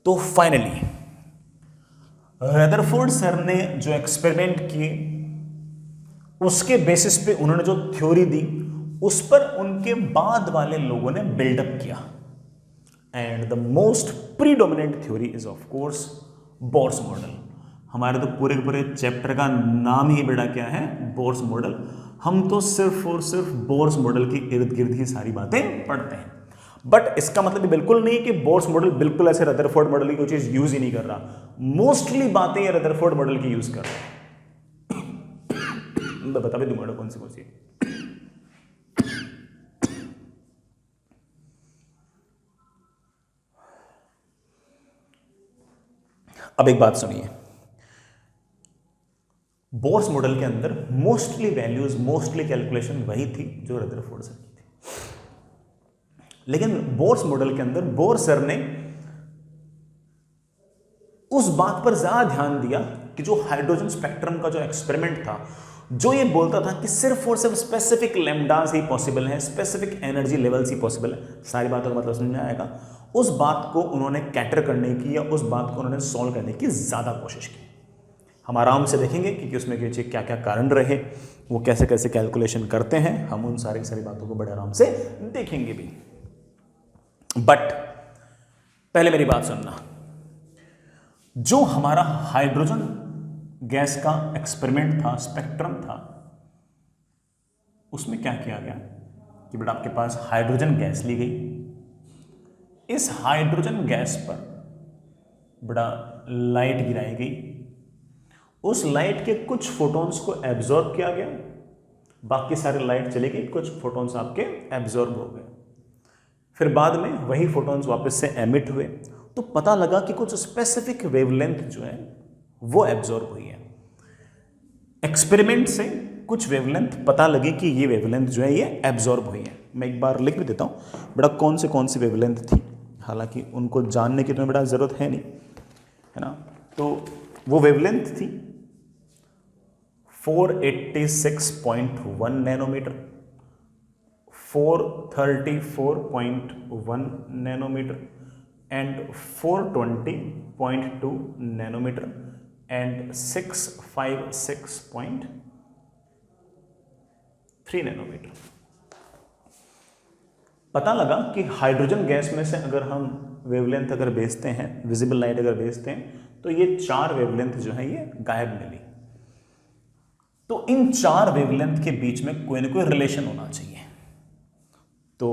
A: तो फाइनली रदरफोर्ड सर ने जो एक्सपेरिमेंट किए उसके बेसिस पे उन्होंने जो थ्योरी दी उस पर उनके बाद वाले लोगों ने बिल्डअप किया। And the most predominant theory is of course Bohr's model. हमारे तो पूरे पूरे चैप्टर का नाम ही बेटा क्या है, बोर्स मॉडल। हम तो सिर्फ और सिर्फ बोर्स मॉडल के इर्द गिर्द ही सारी बातें पढ़ते हैं। बट इसका मतलब बिल्कुल नहीं कि बोर्स मॉडल बिल्कुल ऐसे रदरफोर्ड मॉडल की कोई चीज यूज ही नहीं कर रहा, मोस्टली बातें ये रदरफोर्ड मॉडल की यूज कर रहा है। मैं बता भी दूंगा कौन सी कौन सी। अब एक बात सुनिए, बोर्स मॉडल के अंदर मोस्टली वैल्यूज, मोस्टली कैलकुलेशन वही थी जो रदरफोर्ड सर की थी। लेकिन बोर्स मॉडल के अंदर बोर्स सर ने उस बात पर ज्यादा ध्यान दिया कि जो हाइड्रोजन स्पेक्ट्रम का जो एक्सपेरिमेंट था, जो ये बोलता था कि सिर्फ और सिर्फ स्पेसिफिक लैम्डास ही पॉसिबल है, स्पेसिफिक एनर्जी लेवल्स ही पॉसिबल है, सारी बातों का मतलब समझ में आएगा। उस बात को उन्होंने कैटर करने की या उस बात को उन्होंने सॉल्व करने की ज्यादा कोशिश की। हम आराम से देखेंगे कि उसमें क्या क्या कारण रहे, वो कैसे कैसे कैलकुलेशन करते हैं, हम उन सारी बातों को बड़े आराम से देखेंगे भी। बट पहले मेरी बात सुनना, जो हमारा हाइड्रोजन गैस का एक्सपेरिमेंट था, स्पेक्ट्रम था, उसमें क्या किया गया कि बेटा आपके पास हाइड्रोजन गैस ली गई, इस हाइड्रोजन गैस पर बड़ा लाइट गिराई गई, उस लाइट के कुछ फोटॉन्स को एब्जॉर्ब किया गया, बाकी सारी लाइट चली गई, कुछ फोटॉन्स आपके एब्जॉर्ब हो गए, फिर बाद में वही फोटॉन्स वापस से एमिट हुए, तो पता लगा कि कुछ स्पेसिफिक वेवलेंथ जो है वो एब्जॉर्ब हुई है। एक्सपेरिमेंट से कुछ वेवलेंथ पता लगी कि ये वेवलेंथ जो है ये एब्जॉर्ब हुई है। मैं एक बार लिख भी देता हूँ बेटा कौन सी वेवलेंथ थी, हालांकि उनको जानने की तुम्हें बेटा ज़रूरत है नहीं, है ना। तो वो वेवलेंथ थी 486.1 nanometre, 434.1 nanometre and 420.2 nanometre and 656.3 nanometre. पता लगा कि हाइड्रोजन गैस में से अगर हम वेवलेंथ अगर भेजते हैं, विजिबल लाइट अगर भेजते हैं, तो ये 4 वेवलेंथ जो है ये गायब मिली। तो इन 4 वेवलेंथ के बीच में कोई ना कोई रिलेशन होना चाहिए। तो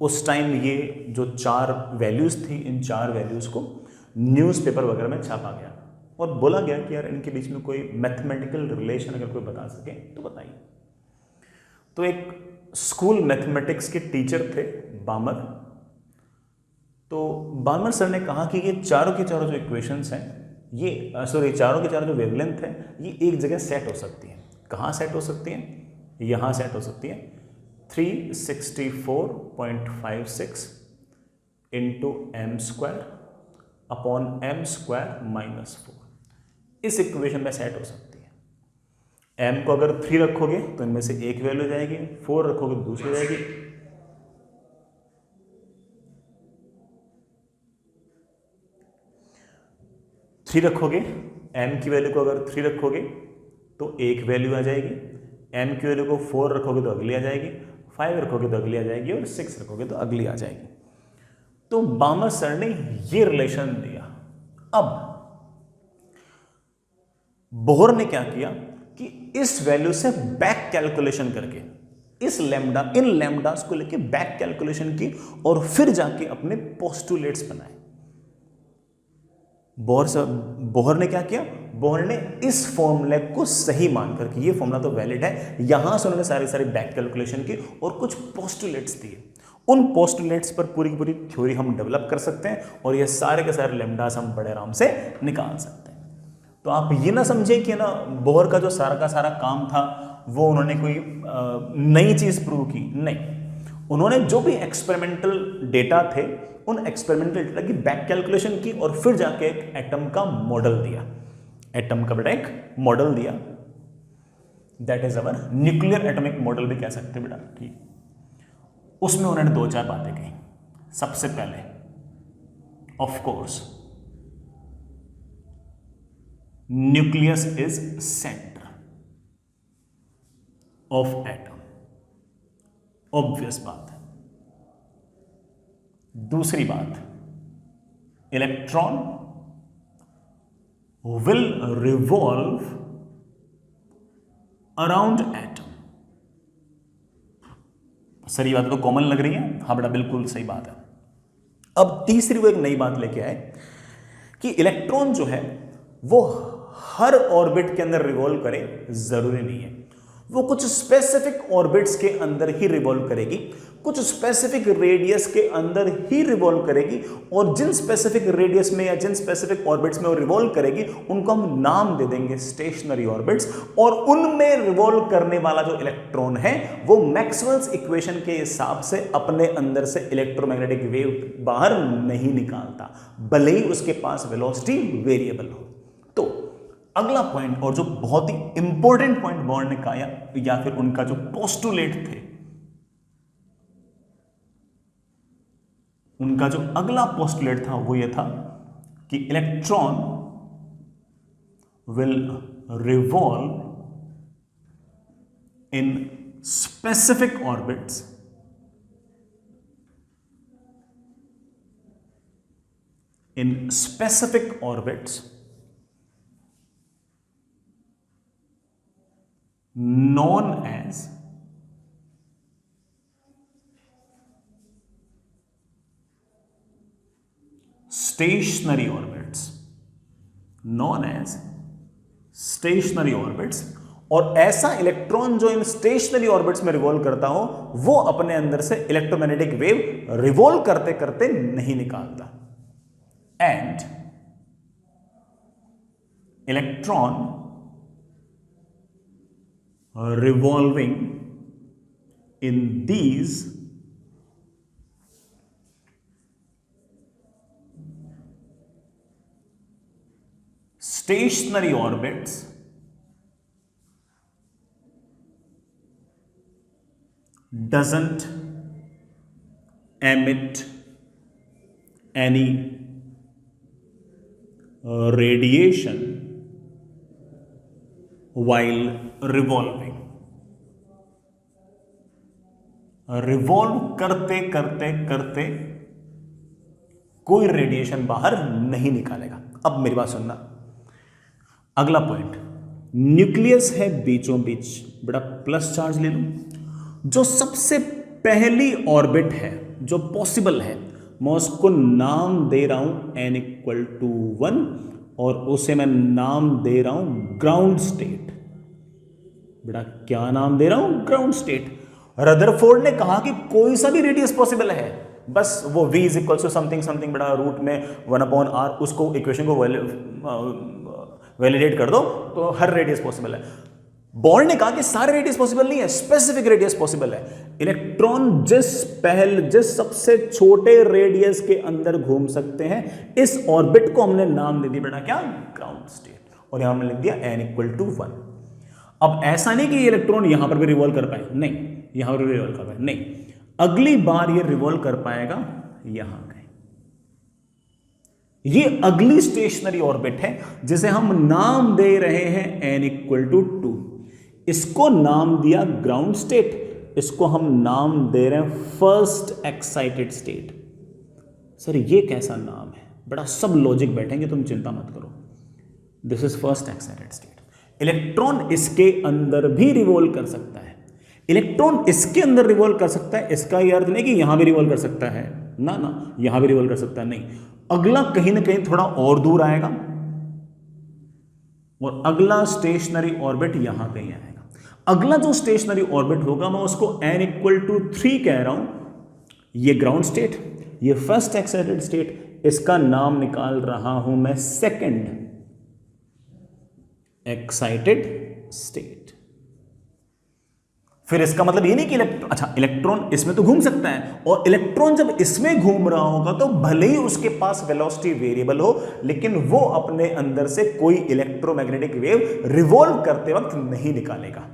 A: उस टाइम ये जो 4 वैल्यूज थी, इन 4 वैल्यूज को न्यूज़पेपर वगैरह में छापा गया और बोला गया कि यार इनके बीच में कोई मैथमेटिकल रिलेशन अगर कोई बता सके तो बताइए। तो एक स्कूल मैथमेटिक्स के टीचर थे बामर, तो बामर सर ने कहा कि ये चारों के चारों जो इक्वेशंस हैं, ये चारों के चारों जो वेवलेंथ है, ये एक जगह सेट हो सकती है। कहाँ सेट हो सकती है? यहाँ सेट हो सकती है 364.56 into m square upon m square minus 4, इस इक्वेशन में सेट हो सकती है। एम को अगर 3 रखोगे तो इनमें से एक वैल्यू जाएगी, 4 रखोगे तो दूसरी जाएगी। थ्री रखोगे, एम की वैल्यू को अगर 3 रखोगे तो एक वैल्यू आ जाएगी, एम की वैल्यू को 4 रखोगे तो अगली आ जाएगी, 5 रखोगे तो अगली आ जाएगी और 6 रखोगे तो अगली आ जाएगी। तो बामर सर ने ये रिलेशन दिया। अब बोहर ने क्या किया कि इस वैल्यू से बैक कैलकुलेशन करके इन लैम्डास को लेके बैक कैलकुलेशन की और फिर जाके अपने पोस्टुलेट्स बनाए। बोहर ने क्या किया? बोहर ने इस फॉर्मूले को सही मान करके, ये फॉर्मूला तो वैलिड है, यहां से उन्होंने सारी बैक कैलकुलेशन की और कुछ पोस्टुलेट्स दिए। उन पोस्टुलेट्स पर पूरी की पूरी थ्योरी हम डेवलप कर सकते हैं और ये सारे के सारे लैम्डास हम बड़े आराम से निकाल सकते हैं। तो आप ये ना समझें कि ना बोहर का जो सारा का सारा काम था वो उन्होंने कोई नई चीज प्रूव की, नहीं। उन्होंने जो भी एक्सपेरिमेंटल डेटा थे, उन एक्सपेरिमेंटल डेटा की बैक कैलकुलेशन की और फिर जाके एक एटम का मॉडल दिया, एटम का बेटा एक मॉडल दिया, that is our nuclear atomic model भी कह सकते बेटा, ठीक। उसमें उन्होंने 2-4 बातें कही। सबसे पहले of course nucleus is centre of atom, obvious बात है। दूसरी बात, electron will revolve around atom. सारी बातें तो कॉमन लग रही है, हाँ बेटा बिल्कुल सही बात है। अब तीसरी वो एक नई बात लेके आए कि इलेक्ट्रॉन जो है वो हर ऑर्बिट के अंदर रिवॉल्व करे, जरूरी नहीं है। वो कुछ स्पेसिफिक ऑर्बिट्स के अंदर ही रिवॉल्व करेगी, कुछ स्पेसिफिक रेडियस के अंदर ही रिवॉल्व करेगी, और जिन स्पेसिफिक रेडियस में या जिन स्पेसिफिक ऑर्बिट्स में वो रिवॉल्व करेगी उनको हम नाम दे देंगे स्टेशनरी ऑर्बिट्स, और उनमें रिवॉल्व करने वाला जो इलेक्ट्रॉन है वो मैक्सवेल्स इक्वेशन के हिसाब से अपने अंदर से इलेक्ट्रोमैग्नेटिक वेव बाहर नहीं निकालता, भले ही उसके पास वेलोसिटी वेरिएबल हो। तो अगला पॉइंट और जो बहुत ही इंपॉर्टेंट पॉइंट बोहर ने कहा या फिर उनका जो पोस्टुलेट थे, उनका जो अगला पोस्टुलेट था वो ये था कि electron will revolve in specific orbits known as stationary orbits, और ऐसा इलेक्ट्रॉन जो इन स्टेशनरी ऑर्बिट्स में रिवॉल्व करता हो वो अपने अंदर से इलेक्ट्रोमैग्नेटिक वेव रिवॉल्व करते करते नहीं निकालता। And electron revolving in these stationary orbits doesn't emit any radiation while revolving। Revolve करते करते करते कोई रेडिएशन बाहर नहीं निकालेगा। अब मेरी बात सुनना, अगला पॉइंट, न्यूक्लियस है बीचों बीच, बड़ा प्लस चार्ज ले लो। जो सबसे पहली ऑर्बिट है जो पॉसिबल है, मैं उसको नाम दे रहा हूं n=1 और उसे मैं नाम दे रहा हूं ग्राउंड स्टेट। बेटा क्या नाम दे रहा हूं? Ground state. रदरफोर्ड ने कहा कि कोई सा भी रेडियस पॉसिबल है, बस वो v = समथिंग समथिंग बड़ा रूट में 1/r, उसको इक्वेशन को वैलिडेट कर दो तो हर रेडियस पॉसिबल है। बोर्न ने कहा कि सारे रेडियस पॉसिबल नहीं है, स्पेसिफिक रेडियस पॉसिबल है। इलेक्ट्रॉन जिस सबसे छोटे रेडियस के अंदर घूम सकते हैं, इस ऑर्बिट को हमने नाम दे दिया बेटा क्या? Ground state. और यहां हमने लिख दिया n=1। अब ऐसा नहीं कि ये इलेक्ट्रॉन यहां पर भी रिवॉल्व कर पाए, नहीं, यहां पर भी रिवॉल्व कर पाए, नहीं, अगली बार ये रिवॉल्व कर पाएगा यहां कहीं। ये अगली स्टेशनरी ऑर्बिट है जिसे हम नाम दे रहे हैं n=2। इसको नाम दिया ग्राउंड स्टेट, इसको हम नाम दे रहे हैं फर्स्ट एक्साइटेड स्टेट। सर ये कैसा नाम है? बड़ा सब लॉजिक बैठेंगे, तुम चिंता मत करो। This is first excited state. Electron इसके अंदर भी रिवॉल्व कर सकता है, इलेक्ट्रॉन इसके अंदर रिवॉल्व कर सकता है। इसका यह अर्थ नहीं कि यहां भी रिवॉल्व कर सकता है, ना ना, यहां भी रिवॉल्व कर सकता है, नहीं। अगला कहीं ना कहीं थोड़ा और दूर आएगा और अगला स्टेशनरी ऑर्बिट यहां कहीं आएगा। अगला जो स्टेशनरी ऑर्बिट होगा मैं उसको n=3 कह रहा हूं। ये ग्राउंड स्टेट, ये फर्स्ट एक्साइटेड स्टेट, इसका नाम निकाल रहा हूं मैं सेकंड एक्साइटेड स्टेट। फिर इसका मतलब ये नहीं कि इलेक्ट्रॉन इसमें तो घूम सकता है, और इलेक्ट्रॉन जब इसमें घूम रहा होगा तो भले ही उसके पास वेलोसिटी वेरिएबल हो, लेकिन वो अपने अंदर से कोई इलेक्ट्रोमैग्नेटिक वेव रिवॉल्व करते वक्त नहीं निकालेगा।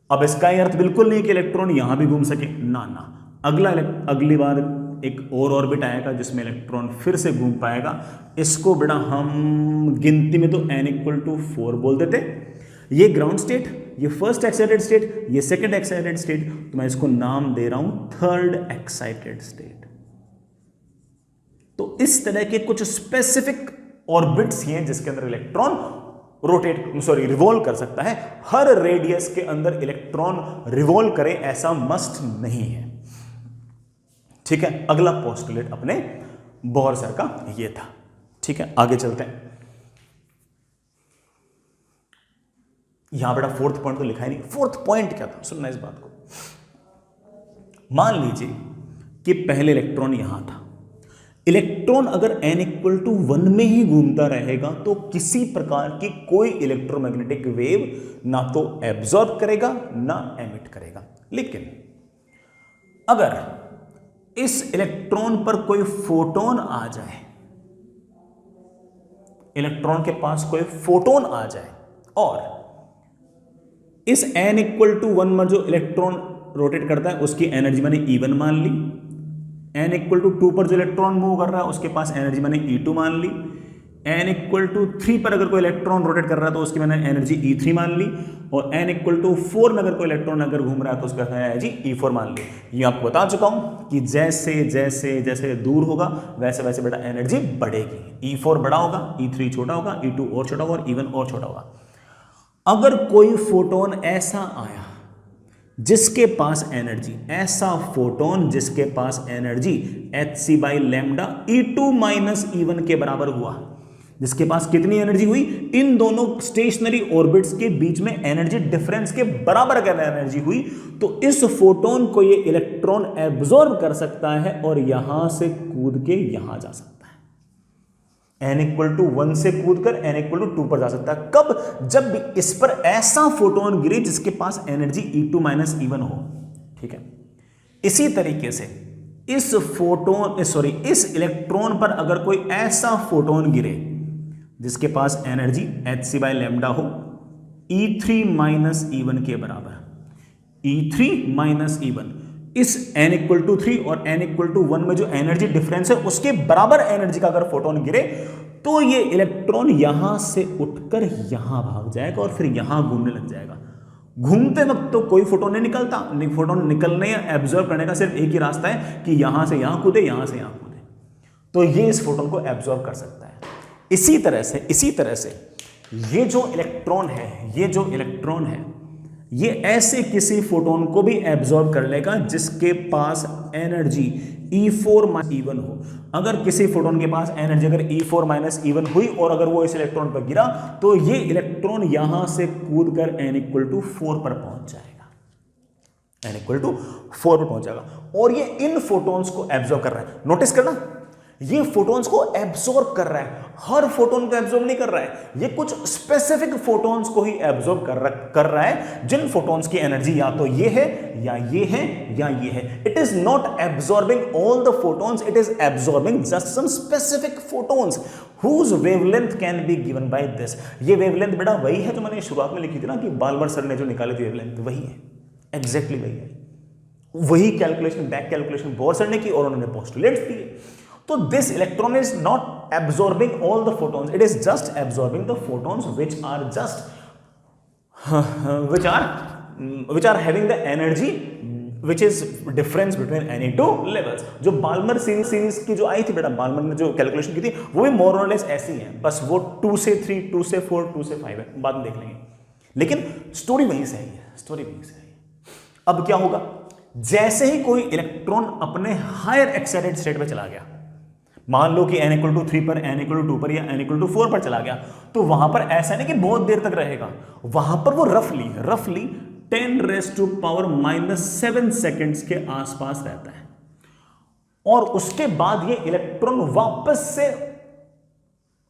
A: अब इसका यह अर्थ बिल्कुल नहीं कि इलेक्ट्रॉन यहां भी घूम सके, ना ना। अगली बार एक और ऑर्बिट आएगा जिसमें इलेक्ट्रॉन फिर से घूम पाएगा। इसको बेटा हम गिनती में तो n=4 बोल देते। ये ग्राउंड स्टेट, ये फर्स्ट एक्साइटेड स्टेट, ये सेकंड एक्साइटेड स्टेट, तो मैं इसको नाम दे रहा हूं थर्ड एक्साइटेड स्टेट। तो इस तरह के कुछ स्पेसिफिक ऑर्बिट्स हैं जिसके अंदर इलेक्ट्रॉन रिवॉल्व कर सकता है। हर रेडियस के अंदर इलेक्ट्रॉन रिवॉल्व करे ऐसा मस्ट नहीं है। ठीक है, अगला पोस्टुलेट अपने बोर सर का ये था। ठीक है, आगे चलते हैं। यहां बेटा फोर्थ पॉइंट तो लिखा ही नहीं। फोर्थ पॉइंट क्या था, सुनना इस बात को। मान लीजिए कि पहले इलेक्ट्रॉन यहां था। इलेक्ट्रॉन अगर n=1 में ही घूमता रहेगा तो किसी प्रकार की कोई इलेक्ट्रोमैग्नेटिक वेव ना तो एब्जॉर्ब करेगा ना एमिट करेगा। लेकिन अगर इस इलेक्ट्रॉन पर कोई फोटोन आ जाए, इलेक्ट्रॉन के पास कोई फोटोन आ जाए और इस n=1 में जो इलेक्ट्रॉन रोटेट करता है उसकी एनर्जी मैंने E1 मान ली, n=2 पर जो इलेक्ट्रॉन मूव कर रहा है उसके पास एनर्जी मैंने E2 मान ली, n इक्वल टू 3 पर अगर कोई इलेक्ट्रॉन रोटेट कर रहा है तो उसकी मैंने एनर्जी E3 मान ली, और n इक्वल टू 4 में अगर कोई इलेक्ट्रॉन अगर घूम रहा है तो उसका एनर्जी E4 मान ली। ये आपको बता चुका हूं कि जैसे जैसे जैसे दूर होगा वैसे वैसे बेटा एनर्जी बढ़ेगी। E4 बड़ा होगा, E3 छोटा होगा, E2 और छोटा होगा, और E1 और छोटा होगा। अगर कोई फोटोन ऐसा आया जिसके पास एनर्जी, ऐसा फोटोन जिसके पास energy hc by lambda E2 minus E1 के बराबर हुआ, जिसके पास कितनी एनर्जी हुई, इन दोनों स्टेशनरी ऑर्बिट्स के बीच में एनर्जी डिफरेंस के बराबर अगर एनर्जी हुई, तो इस फोटोन को ये इलेक्ट्रॉन एब्जॉर्ब कर सकता है और यहां से कूद के यहां जा सकता है। n इक्वल टू 1 से कूद कर n इक्वल टू 2 पर जा सकता है। कब? जब इस पर ऐसा फोटोन गिरे जिसके पास एनर्जी E2 माइनस E1 हो। ठीक है, इसी तरीके से इस इलेक्ट्रॉन पर अगर कोई ऐसा फोटोन गिरे जिसके पास एनर्जी hc बाई लैम्डा हो E3 माइनस E1 के बराबर, E3 माइनस E1, इस n इक्वल टू 3 और n इक्वल टू 1 में जो एनर्जी डिफरेंस है उसके बराबर एनर्जी का अगर फोटोन गिरे तो ये इलेक्ट्रॉन यहां से उठकर यहां भाग जाएगा और फिर यहां घूमने लग जाएगा। घूमते वक्त तो कोई फोटोन नहीं निकलता, फोटोन निकलने या एब्जॉर्ब करने का सिर्फ एक ही रास्ता है कि यहां से यहां कूदे, यहां से यहां कूदे, तो ये इस फोटोन को एब्जॉर्ब कर सकता है। इसी तरह से ये जो इलेक्ट्रॉन है ये ऐसे किसी फोटोन को भी एब्जॉर्ब कर लेगा जिसके पास एनर्जी E4 माइनस E1 हो। अगर किसी फोटोन के पास एनर्जी अगर E4 माइनस E1 हुई और अगर वो इस इलेक्ट्रॉन पर गिरा तो ये इलेक्ट्रॉन यहां से कूद कर n इक्वल टू 4 पर पहुंच जाएगा, n इक्वल टू 4 पर पहुंच जाएगा, और ये इन फोटोन्स को एब्जॉर्ब कर रहा है। नोटिस करना, ये फोटॉन्स को एब्जॉर्ब कर रहा है, हर फोटोन को एब्जॉर्ब नहीं कर रहा है, ये कुछ स्पेसिफिक फोटॉन्स को ही एब्जॉर्ब कर रहा है जिन फोटॉन्स की एनर्जी या तो ये है या ये है या ये है। It is not absorbing all the photons, it is absorbing just some specific photons whose wavelength can be given by this। ये वेवलेंथ बेटा वही है जो मैंने शुरुआत में लिखी थी ना कि बाल्मर सर ने जो निकाली थी वेवलेंथ, वही है, एग्जैक्टली वही है, वही calculation back calculation bore sir ने की और उन्होंने पोस्टुलेट्स दिए। तो this electron is not absorbing all the photons, it is just absorbing the photons which are having the energy which is difference between any two levels। जो Balmer series की जो आई थी बेटा, बाल्मर ने जो कैलकुलेशन की थी वो भी मोर और लेस ऐसी है, बस वो 2 से 3, 2 से 4, 2 से 5 है, बाद में देख लेंगे, लेकिन स्टोरी वहीं से आई है। अब क्या होगा, जैसे ही कोई इलेक्ट्रॉन अपने हायर एक्साइटेड स्टेट में चला गया, मान लो कि n इक्वल टू 3 पर, n इक्वल टू 2 पर या n इक्वल टू 4 पर चला गया, तो वहां पर ऐसा नहीं कि बहुत देर तक रहेगा, वहां पर वो रफली 10⁻⁻7 सेकेंड्स के आसपास रहता है, और उसके बाद ये इलेक्ट्रॉन वापस से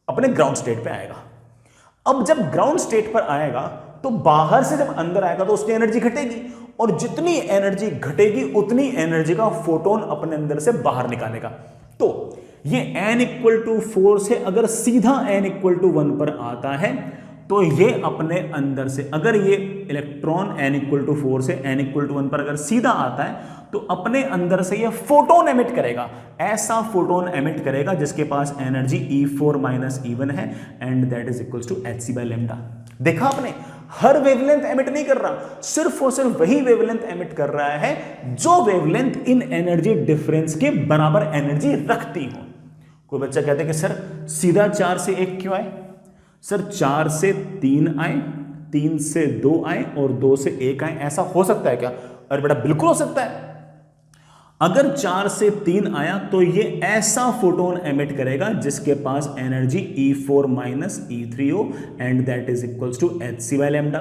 A: अपने ग्राउंड स्टेट पे आएगा। अब जब ग्राउंड स्टेट पर आएगा तो बाहर से जब अंदर आएगा तो उसकी एनर्जी घटेगी, और जितनी एनर्जी घटेगी उतनी एनर्जी का फोटोन अपने अंदर से बाहर निकालेगा। तो ये n इक्वल टू 4 से अगर सीधा n इक्वल टू 1 पर आता है तो ये अपने अंदर से, अगर ये इलेक्ट्रॉन n इक्वल टू 4 से n इक्वल टू 1 पर अगर सीधा आता है तो अपने अंदर से ये फोटोन एमिट करेगा, ऐसा फोटोन एमिट करेगा जिसके पास एनर्जी E4 माइनस E1 है, and that is equals to hc by lambda. देखा आपने, हर वेवलेंथ एमिट नहीं कर रहा, सिर्फ और सिर्फ वही वेवलेंथ एमिट कर रहा है जो वेवलेंथ इन एनर्जी डिफरेंस के बराबर एनर्जी रखती हो। कोई बच्चा कहते हैं कि सर सीधा 4 से 1 क्यों आए, सर 4 से 3 आए, 3 से 2 आए और 2 से 1 आए, ऐसा हो सकता है क्या? अरे बेटा बिल्कुल हो सकता है। अगर 4 से 3 आया तो ये ऐसा फोटोन एमिट करेगा जिसके पास एनर्जी E4 माइनस E3 हो, and that is equals to hc by lambda.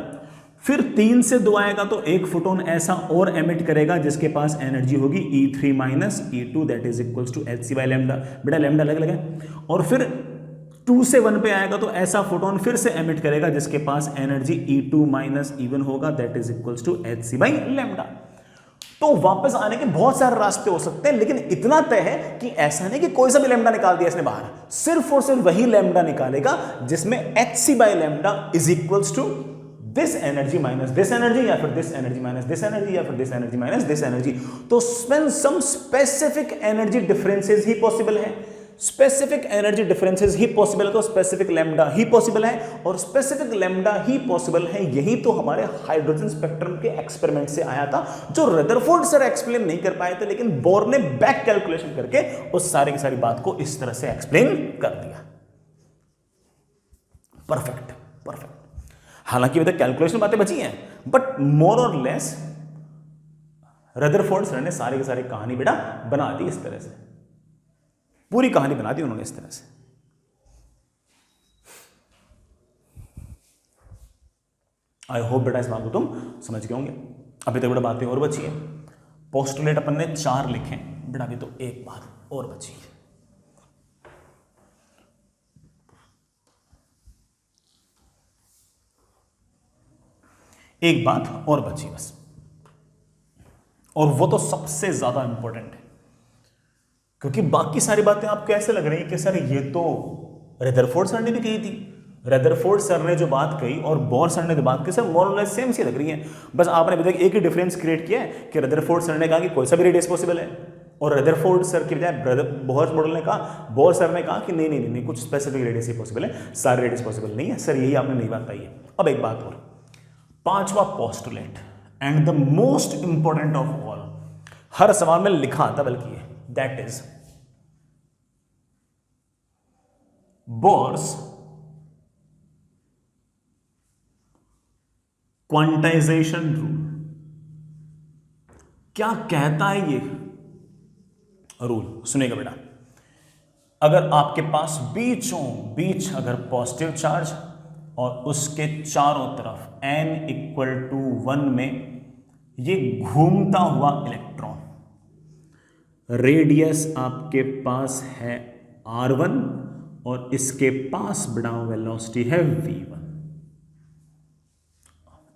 A: फिर 3 से 2 आएगा तो एक फोटोन ऐसा और एमिट करेगा जिसके पास एनर्जी होगी E3 minus E2, that is equals to hc by lambda. बेटा लैम्डा अलग अलग है। और फिर 2 से 1 पे आएगा तो ऐसा फोटोन फिर से एमिट करेगा जिसके पास एनर्जी E2 माइनस E1 होगा, that is equals to hc by lambda. तो वापस आने के बहुत सारे रास्ते हो सकते हैं, लेकिन इतना तय है कि ऐसा नहीं कि कोई सा भी लैम्डा निकाल दिया इसने बाहर, सिर्फ और सिर्फ वही लैम्डा निकालेगा जिसमें hc by lambda is equals to this energy minus this energy, या फिर this energy minus this energy, या फिर this energy minus this energy. तो सम स्पेसिफिक एनर्जी डिफरेंसेस ही पॉसिबल है। स्पेसिफिक एनर्जी डिफरेंसेस ही पॉसिबल है तो स्पेसिफिक लैम्डा ही पॉसिबल है, और स्पेसिफिक लैम्डा ही पॉसिबल है, यही तो हमारे हाइड्रोजन स्पेक्ट्रम के एक्सपेरिमेंट से आया था, जो रदरफोर्ड सर एक्सप्लेन नहीं कर पाए थे, लेकिन बोर ने बैक कैलकुलेशन करके उस सारी की सारी बात को इस तरह से एक्सप्लेन कर दिया। Perfect perfect. हालांकि अभी तक कैलकुलेशन बातें बची हैं, बट मोर और लेस रदरफोर्ड सर ने सारी की सारी कहानी बेटा बना दी इस तरह से, पूरी कहानी बना दी उन्होंने इस तरह से। आई होप बेटा इस बात को तुम समझ गए होंगे। अभी तक बेटा बातें और बची है। पोस्टुलेट अपन ने 4 लिखे बेटा, अभी तो एक बात और बची है। एक बात और बची बस, और वो तो सबसे ज्यादा इंपॉर्टेंट है, क्योंकि बाकी सारी बातें आपको ऐसे लग रही है कि सर ये तो रदरफोर्ड सर ने भी कही थी, रदरफोर्ड सर ने जो बात कही और बोर सर ने जो बात कही सर मोर और लेस सेम सी लग रही है। बस आपने अभी तक एक ही डिफरेंस क्रिएट किया है कि रदरफोर्ड सर ने कहा कि कोई सा भी रेडियस पॉसिबल है, और रदरफोर्ड सर की बजाय बोर मॉडल ने कहा, बोर सर ने कहा कि नहीं नहीं नहीं, कुछ स्पेसिफिक रेडियस ही पॉसिबल है, सारे रेडियस पॉसिबल नहीं है। सर यही आपने नहीं बात पाई है। अब एक बात और, 5वां postulate and the most important of all, हर सवाल में लिखा आता बल्कि है, that is Bohr's quantization rule. क्या कहता है ये रूल? सुनेगा बेटा, अगर आपके पास बीचों बीच अगर पॉजिटिव चार्ज और उसके चारों तरफ n = 1 में ये घूमता हुआ इलेक्ट्रॉन, रेडियस आपके पास है r1 और इसके पास बड़ा वेलोसिटी है v1,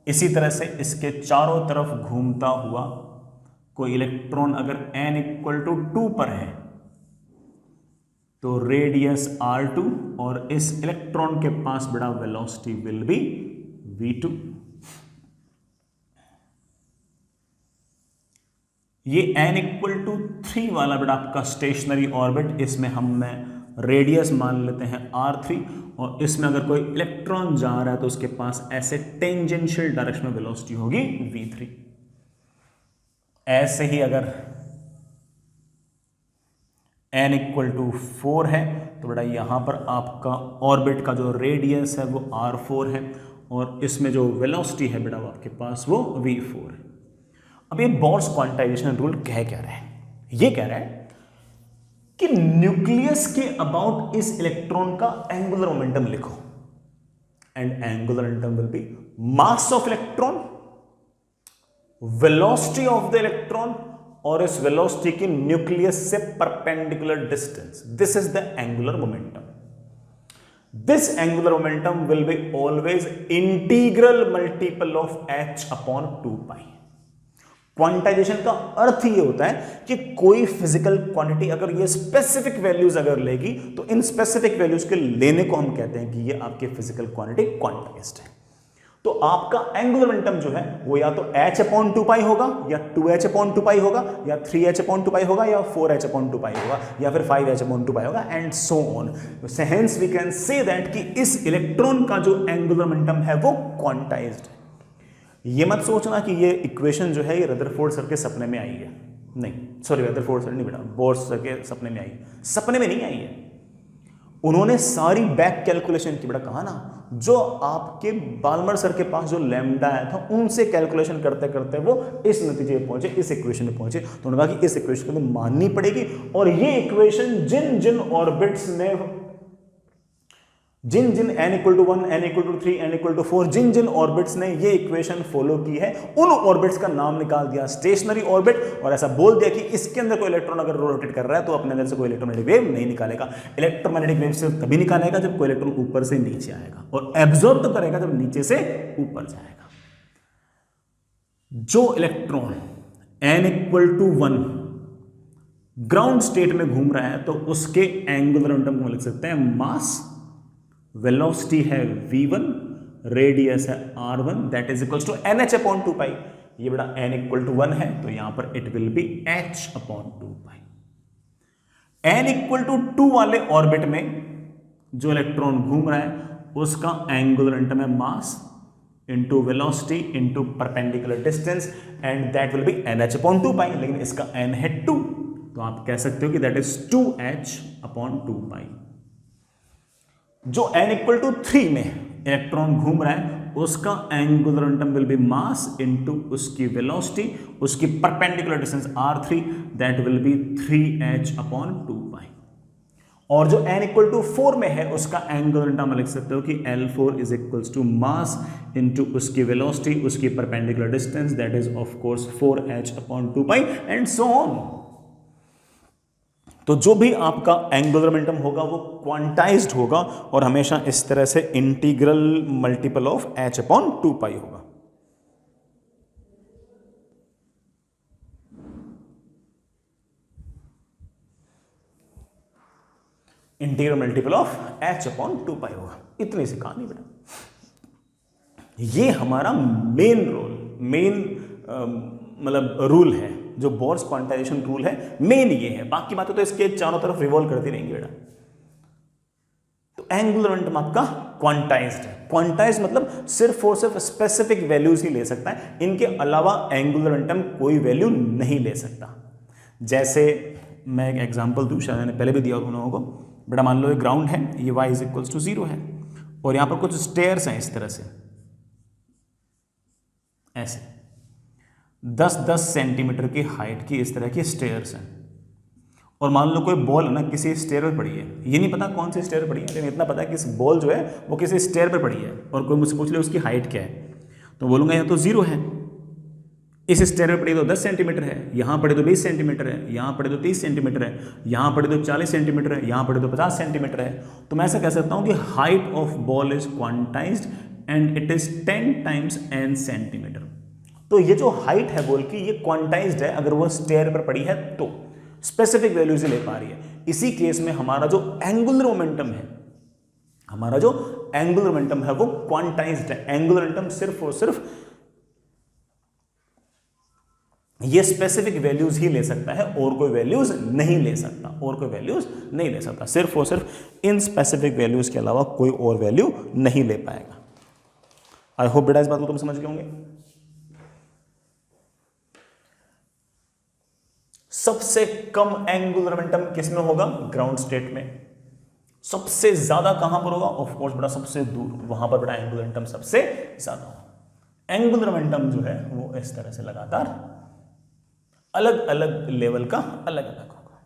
A: इसी तरह से इसके चारों तरफ घूमता हुआ कोई इलेक्ट्रॉन अगर n = 2 पर है तो रेडियस r2 और इस इलेक्ट्रॉन के पास बड़ा वेलोसिटी विल बी v2। ये n = 3 वाला बेटा आपका स्टेशनरी ऑर्बिट, इसमें हम रेडियस मान लेते हैं r3, और इसमें अगर कोई इलेक्ट्रॉन जा रहा है तो उसके पास ऐसे टेंजेंशियल डायरेक्शन में वेलोसिटी होगी v3। ऐसे ही अगर n = 4 है तो बेटा यहां पर आपका ऑर्बिट का जो रेडियस है वो r4 है, और इसमें जो वेलोसिटी है बेटा वो आपके पास वो v4 है। अब ये बोर्स क्वांटाइजेशन रूल कह क्या रहा है? ये कह रहा है कि न्यूक्लियस के अबाउट इस इलेक्ट्रॉन का एंगुलर मोमेंटम लिखो, and angular momentum will be mass of electron, velocity of the electron, और इस वेलोसिटी की न्यूक्लियस से perpendicular distance. This is the angular momentum. This angular momentum will be always integral multiple of h/2π। Quantization का अर्थ ये होता है कि कोई फिजिकल क्वांटिटी अगर ये स्पेसिफिक वैल्यूज अगर लेगी तो इन स्पेसिफिक वैल्यूज के लेने को हम कहते हैं कि ये आपके फिजिकल क्वांटिटी क्वांटाइज्ड है। तो आपका एंगुलर मोमेंटम जो है वो या तो h/2π होगा, या 2h/2π होगा, या 3h/2π होगा, या 4h/2π होगा, या फिर 5h/2π होगा, and so on. Hence we can say that कि इस इलेक्ट्रॉन का जो एंगुलर मोमेंटम है वो क्वांटाइज्ड है। ये मत सोचना कि ये इक्वेशन जो है ये रदरफोर्ड सर के सपने में आई है, नहीं, सॉरी रदरफोर्ड सर नहीं बेटा, बोर्स सर के सपने में आई है, सपने में नहीं आई है। उन्होंने सारी बैक कैलकुलेशन की, बेटा कहा ना, जो आपके बाल्मर सर के पास जो लैम्डा आया था उनसे कैलकुलेशन करते करते वो इस नतीजे पे पहुंचे, इस इक्वेशन पे पहुंचे। तो उन्होंने कहा कि इस इक्वेशन को तो माननी पड़ेगी, और ये इक्वेशन जिन जिन ऑर्बिट्स ने, जिन जिन n = 1, n = 3, n = 4, जिन जिन ऑर्बिट्स ने ये इक्वेशन फॉलो की है उन ऑर्बिट्स का नाम निकाल दिया स्टेशनरी ऑर्बिट, और ऐसा बोल दिया कि इसके अंदर कोई इलेक्ट्रॉन अगर रोटेट कर रहा है तो अपने अंदर से कोई इलेक्ट्रोमैग्नेटिक वेव नहीं निकालेगा। इलेक्ट्रोमैग्नेटिक वेव से तभी निकालेगा जब कोई इलेक्ट्रॉन ऊपर से नीचे आएगा, और एब्जॉर्ब तो करेगा जब नीचे से ऊपर जाएगा। जो इलेक्ट्रॉन n = 1 ग्राउंड स्टेट में घूम रहा है तो उसके एंगुलर मोमेंटम को लिख सकते हैं मास, वेलोसिटी है v1, रेडियस है r1, that is equals to nh/2π। ये बड़ा n = 1 है तो यहां पर it will be h/2π। n equal to 2 वाले ऑर्बिट में जो इलेक्ट्रॉन घूम रहा है उसका एंगुलर मोमेंटम है mass into velocity into perpendicular distance and that will B NH upon 2 पाई, लेकिन इसका n है 2, तो आप कह सकते हो कि दैट इज 2H अपॉन 2 पाई। जो n इक्वल टू 3 में इलेक्ट्रॉन घूम रहा है उसका angular momentum will be mass into उसकी वेलोसिटी, उसकी perpendicular distance r3, that will B 3H upon 2 पाई। और जो n इक्वल टू 4 में है उसका एंगुलर मोमेंटम लिख सकते हो कि L4 is equals to mass into उसकी वेलोसिटी, उसकी perpendicular distance, that is of course 4H upon 2 pi and so on. तो जो भी आपका एंगुलर मोमेंटम होगा वो क्वांटाइज्ड होगा और हमेशा इस तरह से integral multiple of H upon 2 पाई होगा। Integral multiple of H upon 2 पाई होगा। इतनी सी कहानी बेटा। ये हमारा मेन मतलब रूल है, जो बोर्स क्वांटाइजेशन रूल है, मेन ये है। बाकी बातें तो इसके चारों तरफ रिवॉल्व करती रहेंगी बेटा। तो एंगुलर मोमेंटम आपका क्वांटाइज्ड है। क्वांटाइज्ड मतलब सिर्फ और सिर्फ स्पेसिफिक वैल्यूज ही ले सकता है, इनके अलावा एंगुलर मोमेंटम कोई वैल्यू नहीं ले सकता। जैसे मैं एक एग्जांपल दूं, शायद मैंने पहले भी दिया उन लोगों को। बेटा मान लो ये ग्राउंड है, ये y इज इक्वल्स टू 0 है और यहां पर कुछ स्टेयर्स हैं इस तरह से, ऐसे 10-10 सेंटीमीटर की हाइट की इस तरह की स्टेयर्स हैं। और मान लो कोई बॉल है ना किसी स्टेयर पर पड़ी है, ये नहीं पता कौन सी स्टेयर पड़ी है, लेकिन इतना पता है कि इस बॉल जो है वो किसी स्टेयर पर पड़ी है। और कोई मुझसे पूछ ले उसकी हाइट क्या है, तो बोलूंगा यहाँ तो 0 है। इस स्टेयर पर पड़ी तो 10 सेंटीमीटर है, यहाँ पड़े तो 20 सेंटीमीटर है, यहाँ पड़े तो 30 सेंटीमीटर है, यहाँ पड़े तो 40 सेंटीमीटर है, यहाँ पड़े तो 50 सेंटीमीटर है। तो मैं ऐसा कह सकता हूँ कि height of ball is quantized and it is 10 times n centimetre. तो ये जो हाइट है बॉल की ये क्वांटाइज्ड है, अगर वो स्टेयर पर पड़ी है तो स्पेसिफिक वैल्यूज ले पा रही है। इसी केस में हमारा जो एंगुलर मोमेंटम है, वो क्वांटाइज्ड है। एंगुलर मोमेंटम सिर्फ और सिर्फ ये स्पेसिफिक वैल्यूज ही ले सकता है और कोई वैल्यूज नहीं ले सकता, सिर्फ और सिर्फ इन स्पेसिफिक वैल्यूज के अलावा कोई और वैल्यू नहीं ले पाएगा। आई होप बेटा इस बात को तुम समझ गए होंगे। सबसे कम एंगुलर मोमेंटम किसमें होगा? ग्राउंड स्टेट में। सबसे ज्यादा कहां पर होगा? ऑफ कोर्स बेटा सबसे दूर, वहां पर बेटा एंगुलर मोमेंटम सबसे ज्यादा होगा। एंगुलर मोमेंटम जो है वो इस तरह से लगातार अलग अलग लेवल का अलग अलग होगा।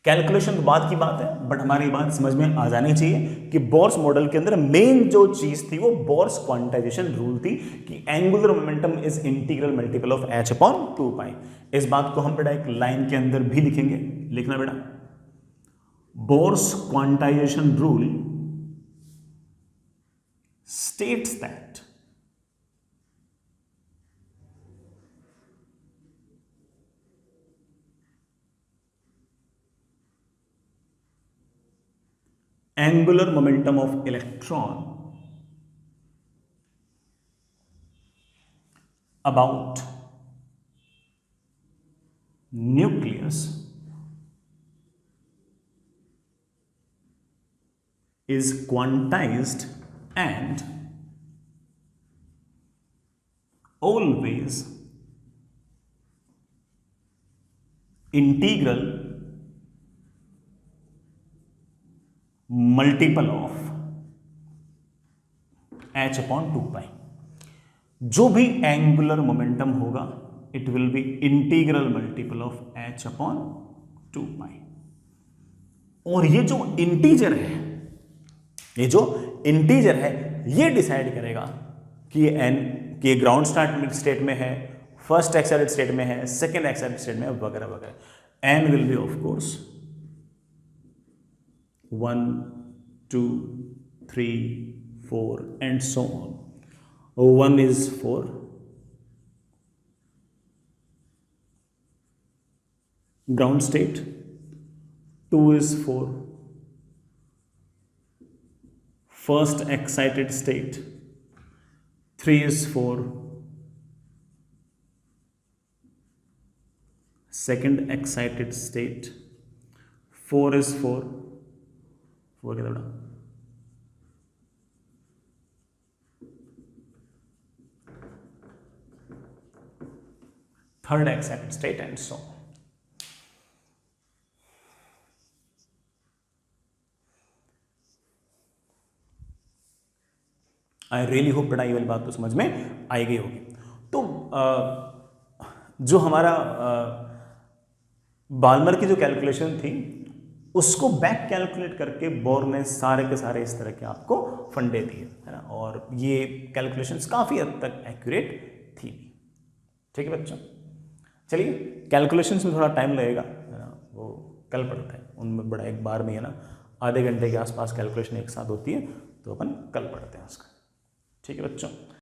A: कैलकुलेशन तो बाद की बात है, बट हमारी बात समझ में आ जानी चाहिए कि बोर्स मॉडल के अंदर मेन जो चीज थी वो बोर्स क्वांटाइजेशन रूल थी कि angular momentum is integral multiple of H upon 2 पाई। इस बात को हम बेटा एक लाइन के अंदर भी लिखेंगे, लिखना बेटा, Bohr's quantization rule states that angular momentum of electron about nucleus is quantized and always integral multiple of H upon 2 पाई। जो भी एंगुलर मोमेंटम होगा it will B integral multiple of H upon 2 पाई। और ये जो इंटीजर है ये decide करेगा कि ये ग्राउंड स्टेट में है, फर्स्ट एक्साइटेड स्टेट में है, सेकेंड एक्साइटेड स्टेट में, वगैरह वगैरह। n will be of course 1, 2, 3, 4 and so on. 1 is for ground state, 2 is for first excited state, 3 is for second excited state, 4 is 4, 4 कितना बड़ा, third x second state and so on. I really hope पढ़ाई वाली बात तो समझ में आई गई होगी। तो जो हमारा बाल्मर की जो कैलकुलेशन थी उसको बैक कैलकुलेट करके बोर ने सारे के सारे इस तरह के आपको फंडे दिए, है ना, और ये कैलकुलेशंस काफ़ी हद तक एक्यूरेट थी। ठीक है बच्चों, चलिए कैलकुलेशंस में थोड़ा टाइम लगेगा, है ना, वो कल पढ़ते हैं, उनमें बड़ा एक बार में, है ना, आधे घंटे के आसपास कैलकुलेशन एक साथ होती है, तो अपन कल पढ़ते हैं उसका। ठीक है बच्चों।